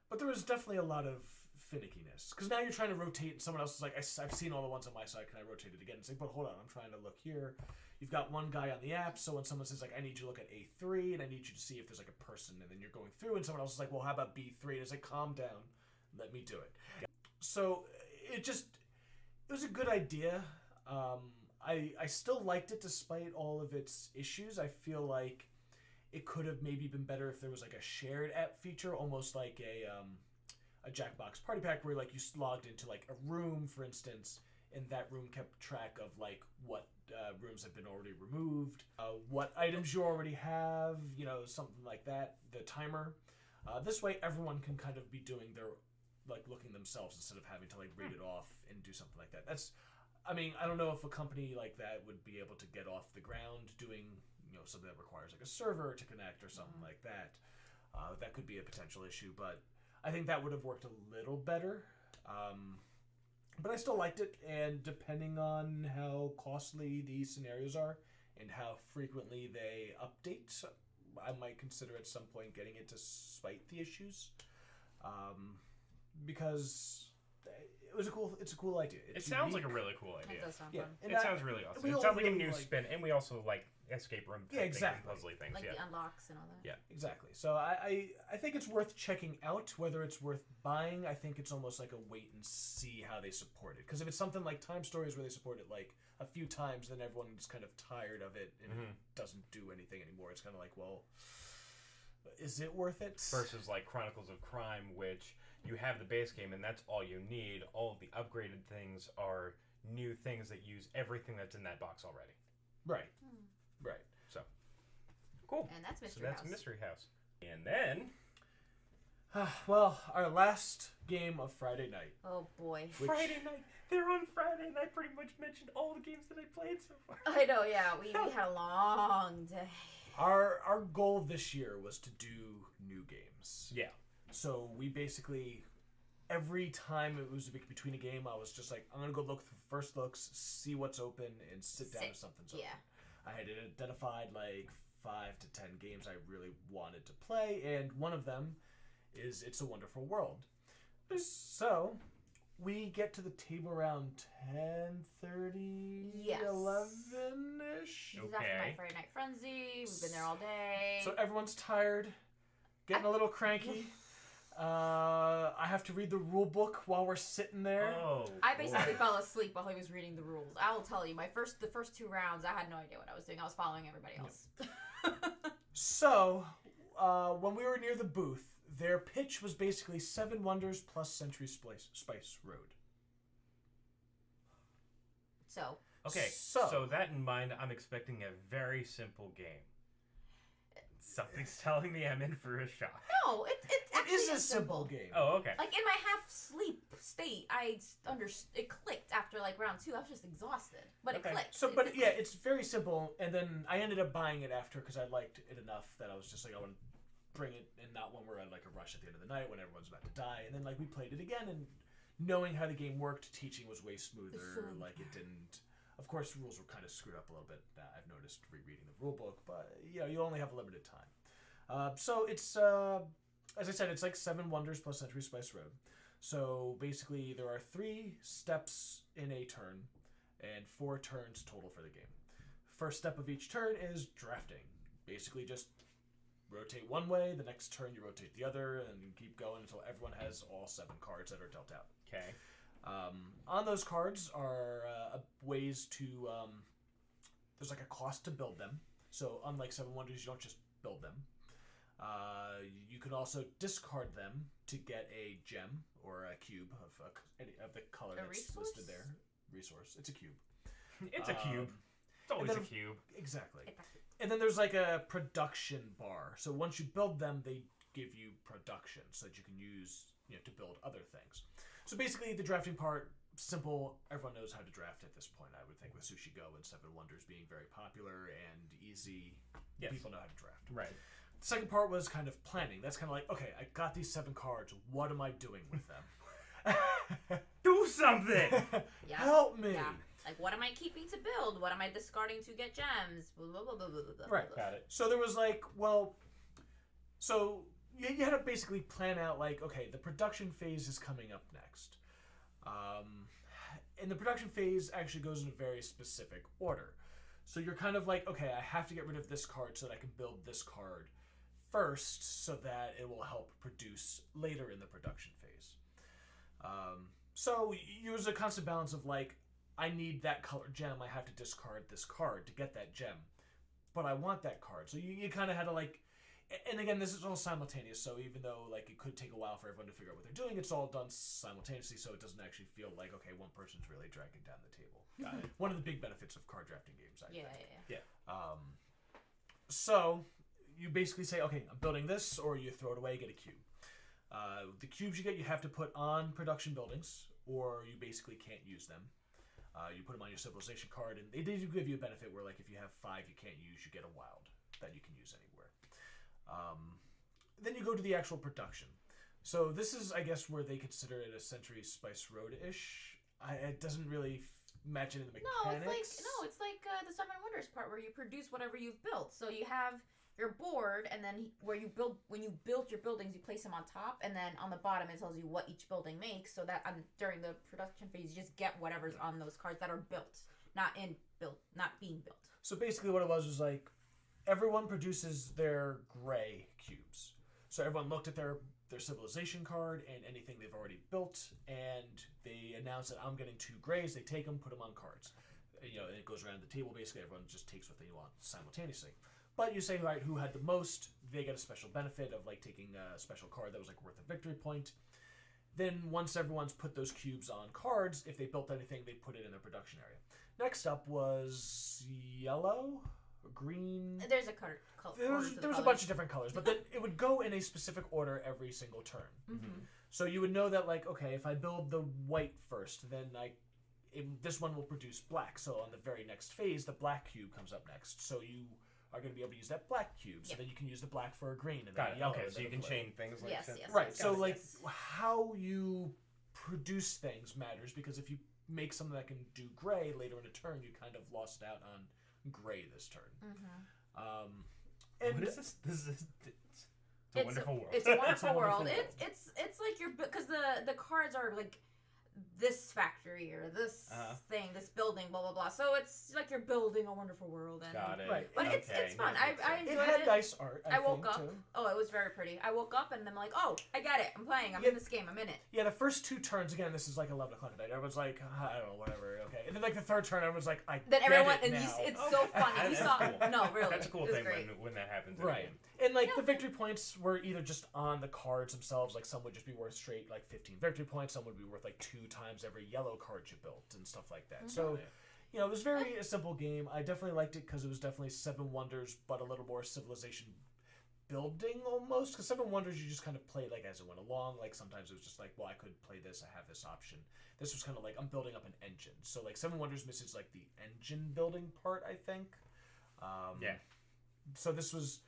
But there was definitely a lot of finickiness, because now you're trying to rotate and someone else is like, I've seen all the ones on my side, can I rotate it again? It's like, but hold on, I'm trying to look here. You've got one guy on the app, so when someone says like, I need you to look at A3 and I need you to see if there's like a person, and then you're going through and someone else is like, well, how about B3? And it's like, calm down, let me do it. So it was a good idea. I still liked it despite all of its issues. I feel like it could have maybe been better if there was like a shared app feature, almost like a Jackbox Party Pack, where like you logged into like a room, for instance, and that room kept track of like what rooms have been already removed, what items you already have, something like that, the timer. This way everyone can kind of be doing their like looking themselves instead of having to like read it off and do something like that. I don't know if a company like that would be able to get off the ground doing something that requires like a server to connect or something like that. That could be a potential issue, but I think that would have worked a little better. But I still liked it, and depending on how costly these scenarios are and how frequently they update, I might consider at some point getting it despite the issues. Because it's a cool idea. It sounds like a really cool idea. It does sound fun. It sounds really awesome. It sounds like a new spin, and we also like escape room exactly. puzzly things. Like the unlocks and all that. Yeah. Exactly. So I think it's worth checking out. Whether it's worth buying, I think it's almost like a wait and see how they support it. Because if it's something like Time Stories where they support it like a few times, then everyone's kind of tired of it and it doesn't do anything anymore. It's kind of like, well, is it worth it? Versus like Chronicles of Crime, which you have the base game and that's all you need. All of the upgraded things are new things that use everything that's in that box already. Right. Right. So, cool. And that's Mystery So House. that's Mystery House. And then... well, our last game of Friday night. Oh, boy. Friday night. They're on Friday, and I pretty much mentioned all the games that I played so far. I know, yeah. We had a long day. Our goal this year was to do new games. Yeah. So we basically, every time it was between a game, I was just like, I'm going to go look for first looks, see what's open, and sit down if something's open. I had identified like 5 to 10 games I really wanted to play, and one of them is It's a Wonderful World. So we get to the table around 10:30, Yes. 11-ish. This is after my Friday Night Frenzy. We've been there all day. So everyone's tired, getting a little cranky. I have to read the rule book while we're sitting there. Oh, I basically fell asleep while he was reading the rules. I will tell you, the first 2 rounds, I had no idea what I was doing. I was following everybody else. So, when we were near the booth, their pitch was basically 7 Wonders plus Century Spice Road. So. Okay, so that in mind, I'm expecting a very simple game. Something's telling me I'm in for a shock. No, it actually is a simple game. Oh, okay. Like in my half-sleep state, it clicked after like round 2. I was just exhausted, but it clicked. So, it's very simple. And then I ended up buying it after because I liked it enough that I was just like, I want to bring it, and not when we're at like a rush at the end of the night when everyone's about to die. And then like we played it again, and knowing how the game worked, teaching was way smoother. Like it didn't. Of course, the rules were kind of screwed up a little bit. I've noticed rereading the rule book, but you only have a limited time. So it's, as I said, it's like 7 Wonders plus Century Spice Road. So basically, there are 3 steps in a turn, and 4 turns total for the game. First step of each turn is drafting. Basically, just rotate one way. The next turn, you rotate the other, and you keep going until everyone has all 7 cards that are dealt out. Okay. On those cards are ways to... there's like a cost to build them. So unlike 7 Wonders, you don't just build them. You can also discard them to get a gem or a cube of the color that's listed there. Resource. It's a cube. It's a cube. It's always then a cube. Exactly. And then there's like a production bar. So once you build them, they give you production so that you can use, to build other things. So basically, the drafting part, simple. Everyone knows how to draft at this point, I would think, with Sushi Go and Seven Wonders being very popular and easy. Yes. People know how to draft. Right. The second part was kind of planning. That's kind of like, okay, I got these 7 cards. What am I doing with them? Do something! Yeah. Help me! Yeah. Like, what am I keeping to build? What am I discarding to get gems? Blah, blah, blah, blah, blah, blah, Right. blah. Got it. So there was like, so you had to basically plan out like, okay, the production phase is coming up next. And the production phase actually goes in a very specific order. So you're kind of like, okay, I have to get rid of this card so that I can build this card first so that it will help produce later in the production phase. So there's a constant balance of like, I need that color gem, I have to discard this card to get that gem. But I want that card. So you kind of had to like, and again, this is all simultaneous, so even though like it could take a while for everyone to figure out what they're doing, it's all done simultaneously, so it doesn't actually feel like, okay, one person's really dragging down the table. Got it. One of the big benefits of card drafting games, I think. Yeah. So you basically say, okay, I'm building this, or you throw it away, get a cube. The cubes you get, you have to put on production buildings, or you basically can't use them. You put them on your civilization card, and they do give you a benefit where, like, if you have 5 you can't use, you get a wild that you can use anywhere. Then you go to the actual production. So this is, I guess, where they consider it a Century Spice Road-ish. It doesn't really match into the mechanics. It's like the Seven Wonders part where you produce whatever you've built. So you have your board, and then when you build your buildings, you place them on top, and then on the bottom it tells you what each building makes. So that during the production phase, you just get whatever's on those cards that are built, not being built. So basically, what it was like, everyone produces their gray cubes. So everyone looked at their civilization card and anything they've already built, and they announce that I'm getting 2 grays. They take them, put them on cards. And it goes around the table. Basically, everyone just takes what they want simultaneously. But you say, right, who had the most? They get a special benefit of like taking a special card that was like worth a victory point. Then once everyone's put those cubes on cards, if they built anything, they put it in their production area. Next up was yellow, green. There's a color. There was a bunch of different colors, but then it would go in a specific order every single turn. Mm-hmm. So you would know that, like, okay, if I build the white first, then this one will produce black. So on the very next phase, the black cube comes up next. So you are going to be able to use that black cube. So then you can use the black for a green and then Got it. yellow. Okay, and so then you a can blue. chain things like that. Yes. Right. So Yes. how you produce things matters, because if you make something that can do gray later in a turn, you kind of lost out on gray this turn. Mm-hmm. And What is this? It's a wonderful world. It's a wonderful world. world. It's like because the cards are like this factory or this thing, this building, blah blah blah. So it's like you're building a wonderful world. And, Got it. Right. But it's fun. I enjoyed it had it. nice art. I woke think, up. too. Oh, it was very pretty. I woke up and I'm like, oh, I get it. I'm playing. I'm in this game. I'm in it. Yeah, the first 2 turns, again, this is like 11 o'clock at night. Everyone's like, I don't know, whatever, okay. And then like the third turn, everyone's like, Then get everyone it and now. it's so funny. You That's saw cool. no really. That's a cool it was thing great. when that happens. In a Right. game. And like the victory points were either just on the cards themselves, like some would just be worth straight like 15 victory points, some would be worth like 2 times every yellow card you built and stuff like that. So, it was very a simple game. I definitely liked it because it was definitely 7 Wonders, but a little more civilization building almost. Because 7 Wonders, you just kind of played like as it went along. Like sometimes it was just like, well, I could play this, I have this option. This was kind of like, I'm building up an engine. So like 7 Wonders misses like the engine building part, I think. Yeah. So this was...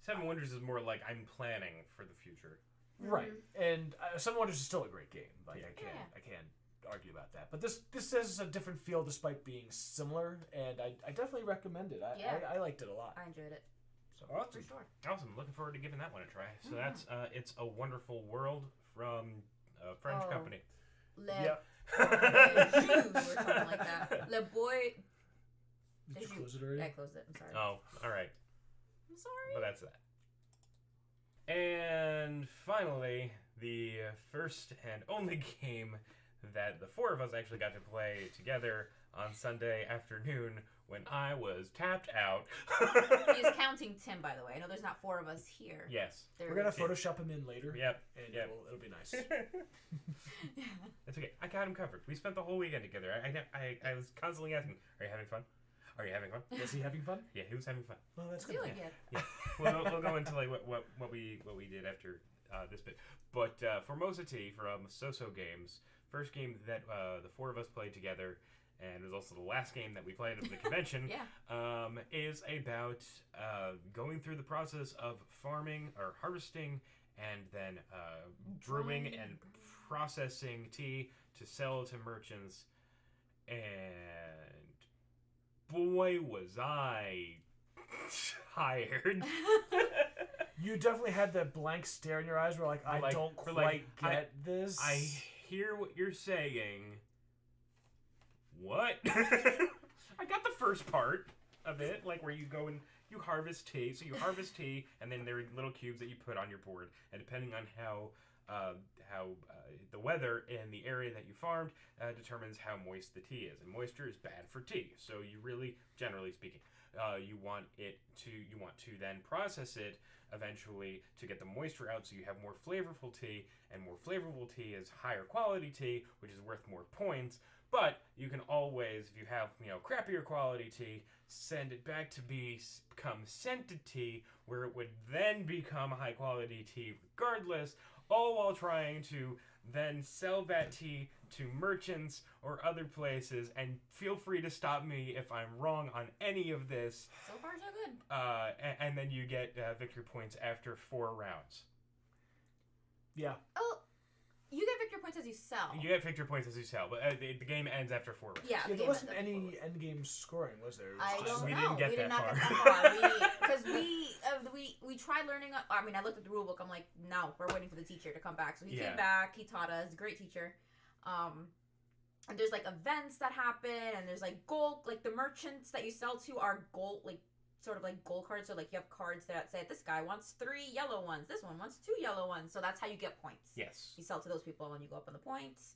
7 Wonders is more like I'm planning for the future. Right, and 7 Wonders is still a great game. Like I can't argue about that. But this has a different feel despite being similar, and I definitely recommend it. I liked it a lot. I enjoyed it. So Awesome. For sure. Awesome. Looking forward to giving that one a try. So that's It's a Wonderful World from a French company. Yep. Le Jus or something like that. Le Boy. Did you close it already? Yeah, I closed it. I'm sorry. Oh, all right. I'm sorry. But that's that. And finally, the first and only game that the 4 of us actually got to play together on Sunday afternoon when I was tapped out. He's counting Tim, by the way. I know there's not 4 of us here. Yes. We're gonna Photoshop him in later. Yep. And Yep. it'll be nice. It's okay. I got him covered. We spent the whole weekend together. I was constantly asking, "Are you having fun? Are you having fun? Was he having fun? Yeah, he was having fun. Well, that's good. Feeling it. Yeah, we'll go into like what we did after this bit. But Formosa Tea from So Games, first game that the four of us played together, and it was also the last game that we played at the convention. Yeah. Is about going through the process of farming or harvesting, and then brewing and processing tea to sell to merchants. And boy, was I tired. You definitely had that blank stare in your eyes where I don't quite get this. I hear what you're saying. What? I got the first part of it, like where you go and you harvest tea. So you harvest tea, and then there are little cubes that you put on your board, and depending on how the weather in the area that you farmed determines how moist the tea is, and moisture is bad for tea. So you really, generally speaking, you want to then process it eventually to get the moisture out, so you have more flavorful tea, and more flavorful tea is higher quality tea, which is worth more points. But you can always, if you have crappier quality tea, send it back to become scented tea, where it would then become high quality tea regardless, all while trying to then sell that tea to merchants or other places. And feel free to stop me if I'm wrong on any of this. So far, so good. And then you get victory points after 4 rounds. Yeah. Oh, you get victory points as you sell. You get victory points as you sell, but the game ends after 4 rounds. Yeah, There wasn't any end game scoring, was there? It was I just- don't we know. didn't get we did that not far. get that far. Because we tried learning. I mean, I looked at the rule book. I'm like, no, we're waiting for the teacher to come back. So he came back. He taught us. Great teacher. And there's like events that happen, and there's like gold. Like the merchants that you sell to are gold, like sort of like gold cards. So like you have cards that say this guy wants 3 yellow ones. This one wants 2 yellow ones. So that's how you get points. Yes. You sell to those people, and you go up on the points.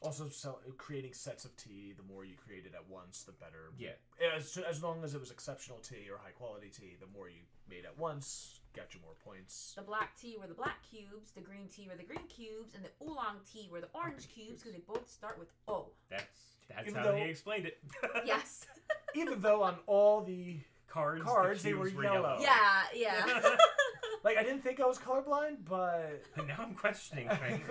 Also, creating sets of tea, the more you created at once, the better. Yeah. As long as it was exceptional tea or high quality tea, the more you made at once, got you more points. The black tea were the black cubes, the green tea were the green cubes, and the oolong tea were the orange cubes because they both start with O. That's Even how though- he explained it. Yes. Even though on all the Cards they were yellow. Yeah. I didn't think I was colorblind, but Now I'm questioning things.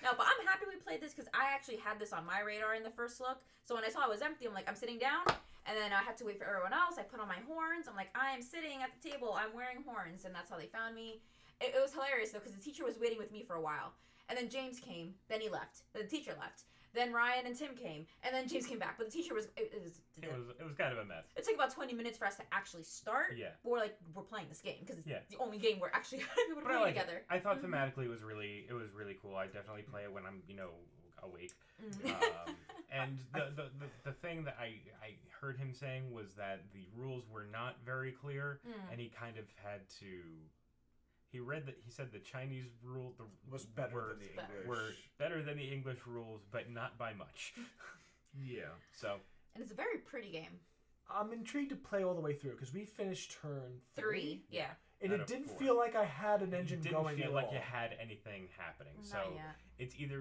No, but I'm happy we played this because I actually had this on my radar in the first look. So when I saw it was empty, I'm like, I'm sitting down, and then I had to wait for everyone else. I put on my horns. I'm like, I am sitting at the table. I'm wearing horns, and that's how they found me. It was hilarious though because the teacher was waiting with me for a while, and then James came. Then he left. Then the teacher left. Then Ryan and Tim came, and then James came back. But the teacher was it was kind of a mess. It took about 20 minutes for us to actually start. Yeah. But we're playing this game because it's Yeah. the only game we're actually able to But I play like together. it. I thought thematically it was really cool. I definitely play it when I'm awake. Mhm. And the thing that I heard him saying was that the rules were not very clear, and he kind of had to. He said the Chinese rule was better than the better. English. were better than the English rules, but not by much. Yeah. So And it's a very pretty game. I'm intrigued to play all the way through because we finished turn 3. Yeah. And Out it of didn't 4. feel like I had an engine didn't going feel at like all. you had anything happening. Not So yet. it's either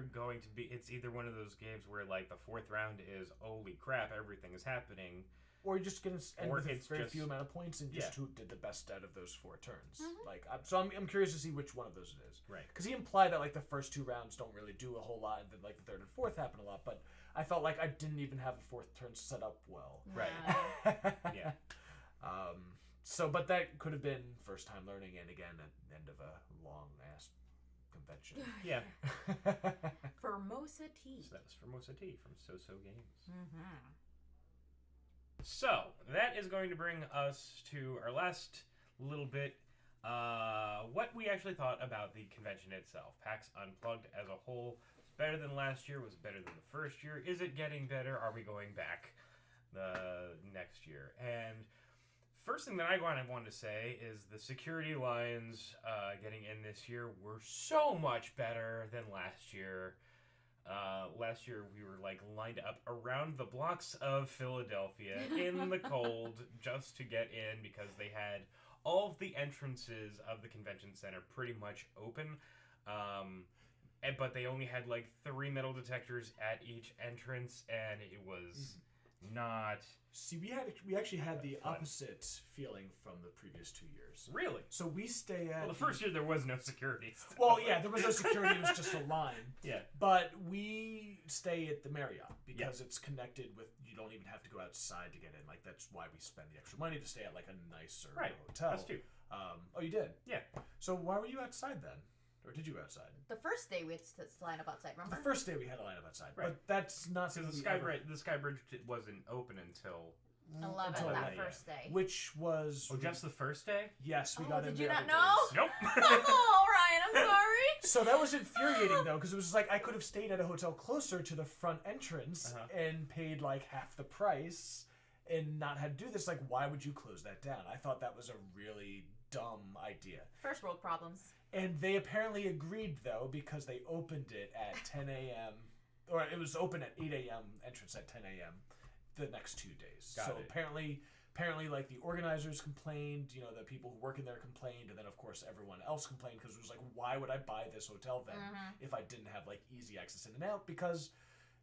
one of those games where like the 4th round is holy crap, everything is happening. Or you're just gonna end Or with a it's very just- few amount of points and just Yeah. who did the best out of those 4 turns. Mhm. So I'm curious to see which one of those it is. Right. Because he implied that the first 2 rounds don't really do a whole lot, and then the 3rd and 4th happen a lot. But I felt like I didn't even have the 4th turn set up well. Right. Yeah. But that could have been first time learning, and again at the end of a long ass convention. Yeah. Formosa Tea. So that was Formosa Tea from So Games. Mm-hmm. So that is going to bring us to our last little bit. What we actually thought about the convention itself. PAX Unplugged as a whole was better than last year. Was it better than the first year? Is it getting better? Are we going back the next year? And first thing that I wanted to say is the security lines getting in this year were so much better than last year. Last year we were lined up around the blocks of Philadelphia in the cold just to get in because they had all of the entrances of the convention center pretty much open. But they only had 3 metal detectors at each entrance, and it was not See, we actually had the opposite feeling from the previous 2 years. really. So we stay at Well, the first year there was no security. So. Well, yeah, there was no security. It was just a line. Yeah. But we stay at the Marriott because it's connected with. You don't even have to go outside to get in. Like that's why we spend the extra money to stay at like a nicer hotel. Us too. Oh, you did? Yeah. So why were you outside then, or did you go outside? The first day we had to line up outside, remember? The first day we had to line up outside, Right. but that's not Because the Sky Bridge wasn't open until 11 until that 11, first day. which was just the first day. yes, we Oh, got in. did the you other not know? days. Nope. Oh, Ryan, I'm sorry. So that was infuriating though, because it was just like I could have stayed at a hotel closer to the front entrance and paid like half the price and not had to do this. Like, why would you close that down? I thought that was a really dumb idea. First world problems. And they apparently agreed though, because they opened it at 10 a.m. or it was open at 8 a.m. entrance at 10 a.m. the next 2 days. Got so it. apparently like the organizers complained, you know, the people who work in there complained, and then of course everyone else complained because it was like, why would I buy this hotel then if I didn't have like easy access in and out? Because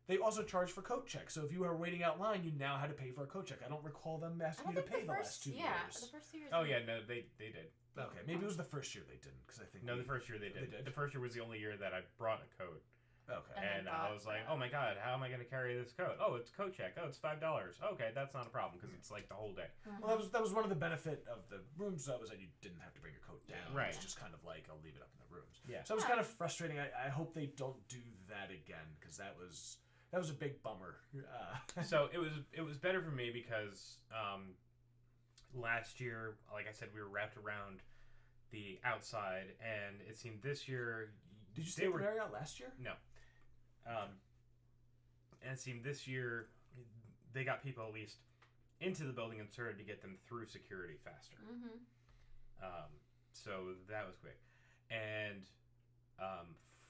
they also charge for coat check. So if you were waiting out line, you now had to pay for a coat check. I don't recall them asking you to pay the last 2 years. The first 2 years. Oh yeah, no, they did. Okay, maybe it was the first year they didn't, because I think No, the first year they did. They did? The first year was the only year that I brought a coat, Okay. And and then I bought was like, that. oh my god, how am I going to carry this coat? Oh, it's coat check. Oh, it's $5. Okay, that's not a problem because it's like the whole day. Well, that was one of the benefit of the rooms though, was that you didn't have to bring your coat down. Right. It was just kind of like I'll leave it up in the rooms. Yeah. So it was kind of frustrating. I hope they don't do that again, because that was a big bummer. So it was better for me because last year, like I said, we were wrapped around the outside, and it seemed this year. Did you stay at the Marriott last year? No. And it seemed this year they got people at least into the building and started to get them through security faster. So that was quick. And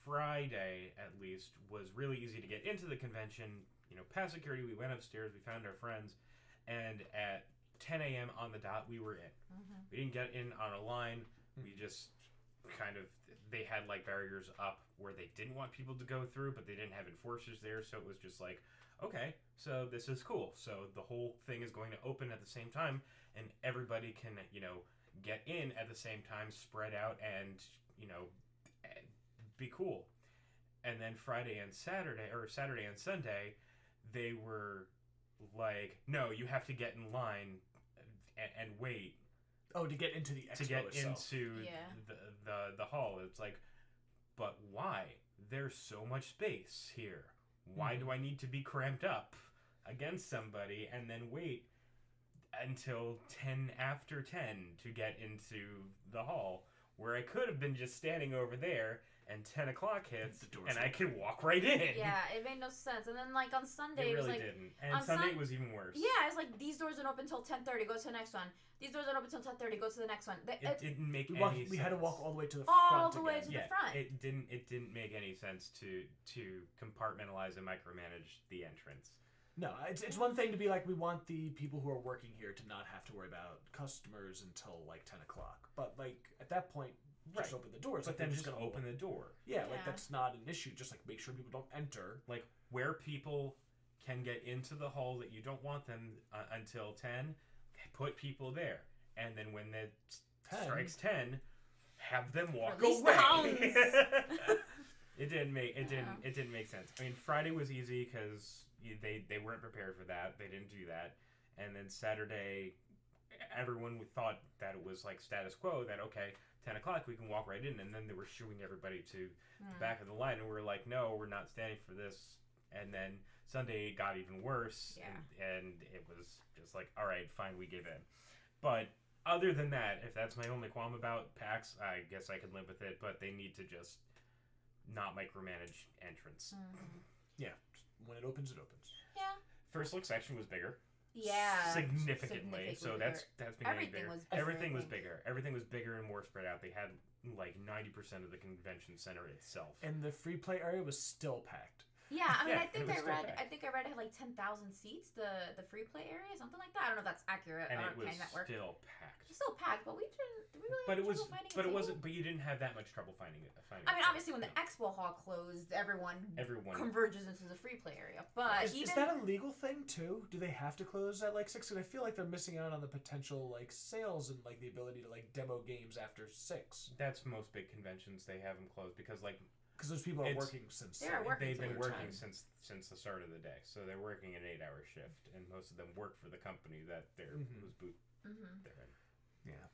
Friday, at least, was really easy to get into the convention. You know, past security, we went upstairs, we found our friends, and at 10 a.m. on the dot, we were in. We didn't get in on a line. We just kind of, they had like barriers up where they didn't want people to go through, but they didn't have enforcers there, so it was just like, okay, so this is cool. So the whole thing is going to open at the same time, and everybody can, you know, get in at the same time, spread out, and, you know, be cool. And then Friday and Saturday and Sunday, they were like, no, you have to get in line and wait. Oh, to get into the expo to get itself. into the hall. It's like, but why? There's so much space here. Why do I need to be cramped up against somebody and then wait until 10 after 10 to get into the hall, where I could have been just standing over there and 10 o'clock hits and I could walk right in? Yeah, it made no sense. And then like on Sunday, It was really like, didn't. And Sunday was even worse. Yeah, it's like these doors don't open until 10:30. Go to the next one. These doors don't open until 10:30. Go to the next one. It didn't make any sense. We had to walk all the way to the all front the way again. to the front. It didn't make any sense to compartmentalize and micromanage the entrance. No, it's one thing to be like, we want the people who are working here to not have to worry about customers until like 10 o'clock. But like at that point, just open the doors. But like then just open the door. Yeah, like that's not an issue. Just like make sure people don't enter. Like where people can get into the hall that you don't want them until 10, put people there. And then when it strikes 10, have them walk Release away. the hounds. It didn't make sense. I mean, Friday was easy because they weren't prepared for that. They didn't do that. And then Saturday, everyone thought that it was like status quo, that okay, 10 o'clock we can walk right in, and then they were shooing everybody to the back of the line, and we were like, no, we're not standing for this. And then Sunday it got even worse, and it was just like, all right, fine, we give in. But other than that, if that's my only qualm about PAX, I guess I could live with it, but they need to just not micromanage entrance. Yeah, when it opens, it opens. Yeah. First look section was bigger. Yeah. Significantly. So that's been getting bigger. Was Everything was bigger. Everything was bigger and more spread out. They had like 90% of the convention center itself. And the free play area was still packed. Yeah, I mean, Yeah, I think it was I still read. packed. I think I read it had like 10,000 seats. The free play area, something like that. I don't know if that's accurate. And I it don't was know network. still packed. It's still packed, but we didn't. Did we really? But have it was. trouble finding a But it table? wasn't. But you didn't have that much trouble finding it. I mean, obviously, when the expo hall closed, everyone converges into the free play area. But is that a legal thing too? Do they have to close at like 6? Because I feel like they're missing out on the potential like sales and like the ability to like demo games after 6. That's most big conventions. They have them closed because because those people are working since they've been working time. since the start of the day. So they're working an 8-hour shift, and most of them work for the company that they're whose booth they're in. Yeah.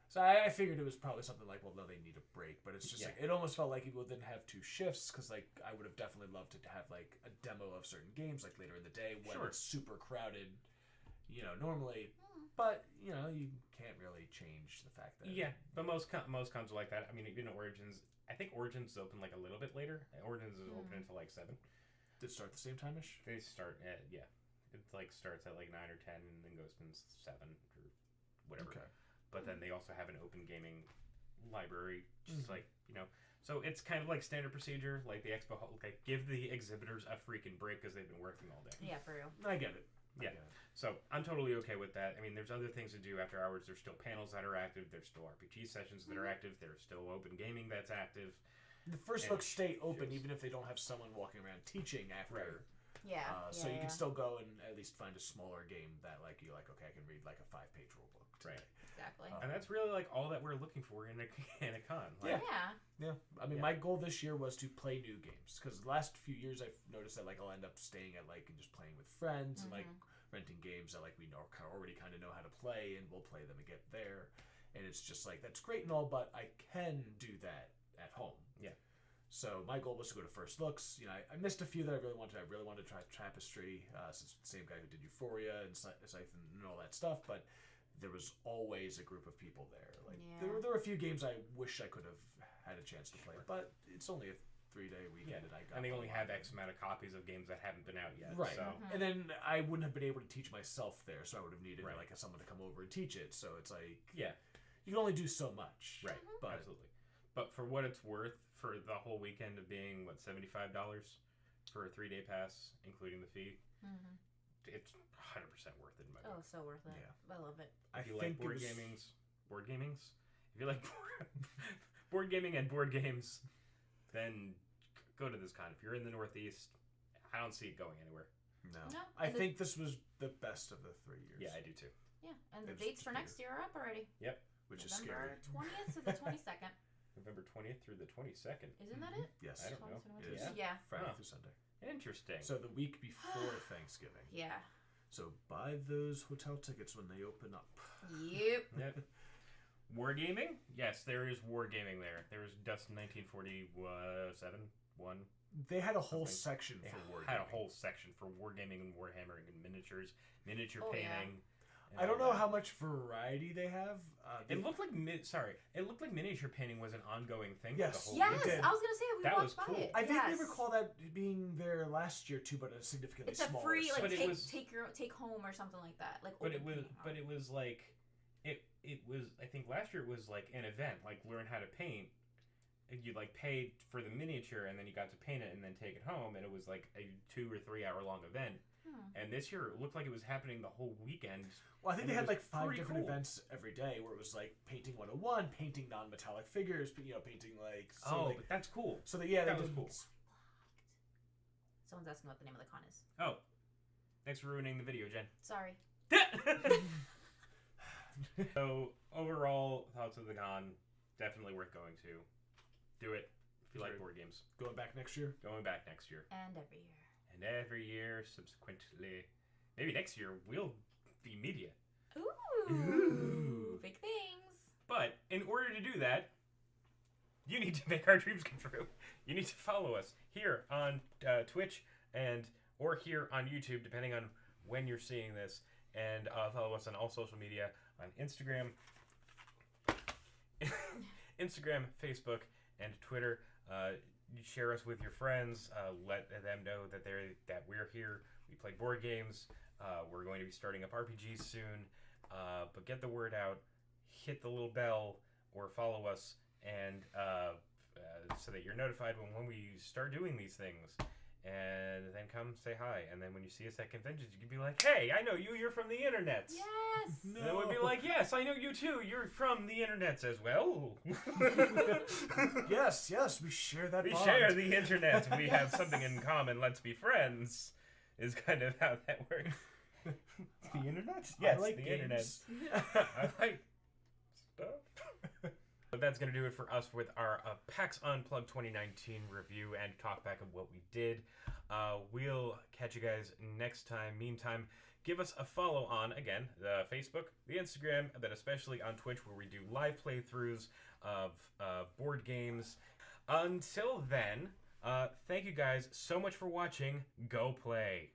So I figured it was probably something like, well, no, they need a break, but it's just like it almost felt like people didn't have 2 shifts because like I would have definitely loved to have like a demo of certain games like later in the day when it's super crowded, normally. But you can't really change the fact that but most cons are like that. I mean, Origins. I think Origins is open like a little bit later. Origins is open until like 7. Did it start the same time-ish? They start at it like starts at like 9 or 10 and then goes to 7 or whatever. Okay. But then they also have an open gaming library, just like So it's kind of like standard procedure, like the expo. Like give the exhibitors a freaking break because they've been working all day. Yeah, for real. I get it. Yeah. So I'm totally okay with that. I mean, there's other things to do after hours. There's still panels that are active. There's still RPG sessions that are active. There's still open gaming that's active. The first books stay open even if they don't have someone walking around teaching after. Right. Yeah. So you can still go and at least find a smaller game that like you're like, okay, I can read like a 5-page rule book today. Right. Exactly. And that's really like all that we're looking for in a con. Like, Yeah. I mean, my goal this year was to play new games because the last few years I've noticed that like I'll end up staying at like and just playing with friends and like renting games that like we already kind of know how to play and we'll play them and get there. And it's just like that's great and all, but I can do that at home. Yeah. So my goal was to go to First Looks. I missed a few that I really wanted. I really wanted to try Tapestry, since it's the same guy who did Euphoria and Siphon and all that stuff. But there was always a group of people there. Like there were a few games I wish I could have had a chance to play, but it's only a 3-day weekend, and they only have X amount of copies of games that haven't been out yet. Right. So. And then I wouldn't have been able to teach myself there, so I would have needed like someone to come over and teach it. So it's like you can only do so much. Right. But, absolutely. But for what it's worth, for the whole weekend of being $75 for a 3-day pass, including the fee, it's 100% worth it in my book. Oh, so worth it. Yeah. I love it. If you like board gamings, if you like board gaming and board games, then go to this con. If you're in the Northeast, I don't see it going anywhere. No. I think this was the best of the 3 years. Yeah, I do too. Yeah, and the dates for next year are up already. Yep. Which is scary. November 20th to the 22nd. November 20th through the 22nd. Isn't that it? Yes. I don't know. It is. Yeah. Friday through Sunday. Interesting. So the week before Thanksgiving. Yeah. So buy those hotel tickets when they open up. Yep. Wargaming? Yes, there is wargaming there. There is Dustin 1947 1. They had a whole section for wargaming. Had a whole section for wargaming and warhammering and miniatures, miniature painting. I don't know how much variety they have. It looked like miniature painting was an ongoing thing. Yes, for the whole yes. weekend. I was gonna say we walked by it. I vaguely recall that being there last year too, but a significantly smaller. It's a free size. take home or something like that. Like, but it was like it was. I think last year it was like an event, like learn how to paint. You like paid for the miniature and then you got to paint it and then take it home, and it was like a 2 or 3 hour long event. And this year it looked like it was happening the whole weekend. Well, I think they had like 5 different events every day where it was like painting 101, painting non-metallic figures, painting like. So but that's cool. So that was cool. Someone's asking what the name of the con is. Oh, thanks for ruining the video, Jen. Sorry. So overall thoughts of the con, definitely worth going to. Do it if you like board games. Going back next year. And every year. And every year subsequently. Maybe next year we'll be media. Ooh. Big things. But in order to do that, you need to make our dreams come true. You need to follow us here on Twitch or here on YouTube, depending on when you're seeing this. And follow us on all social media, on Instagram, Facebook, and Twitter. Share us with your friends. Let them know that we're here. We play board games. We're going to be starting up RPGs soon. But get the word out. Hit the little bell or follow us, and so that you're notified when we start doing these things. and then come say hi. And then when you see us at conventions, you can be like, hey, I know you. You're from the internet. Yes. No. And then we'd be like, yes, I know you too. You're from the internet as well. Yes, we share that We bond. share the internet. We have Yes. something in common. Let's be friends. Is kind of how that works. The internet? Yes, I like the games. internet. I like stuff. But that's going to do it for us with our PAX Unplugged 2019 review and talk back of what we did. We'll catch you guys next time. Meantime, give us a follow on, again, the Facebook, the Instagram, and then especially on Twitch where we do live playthroughs of board games. Until then, thank you guys so much for watching. Go play.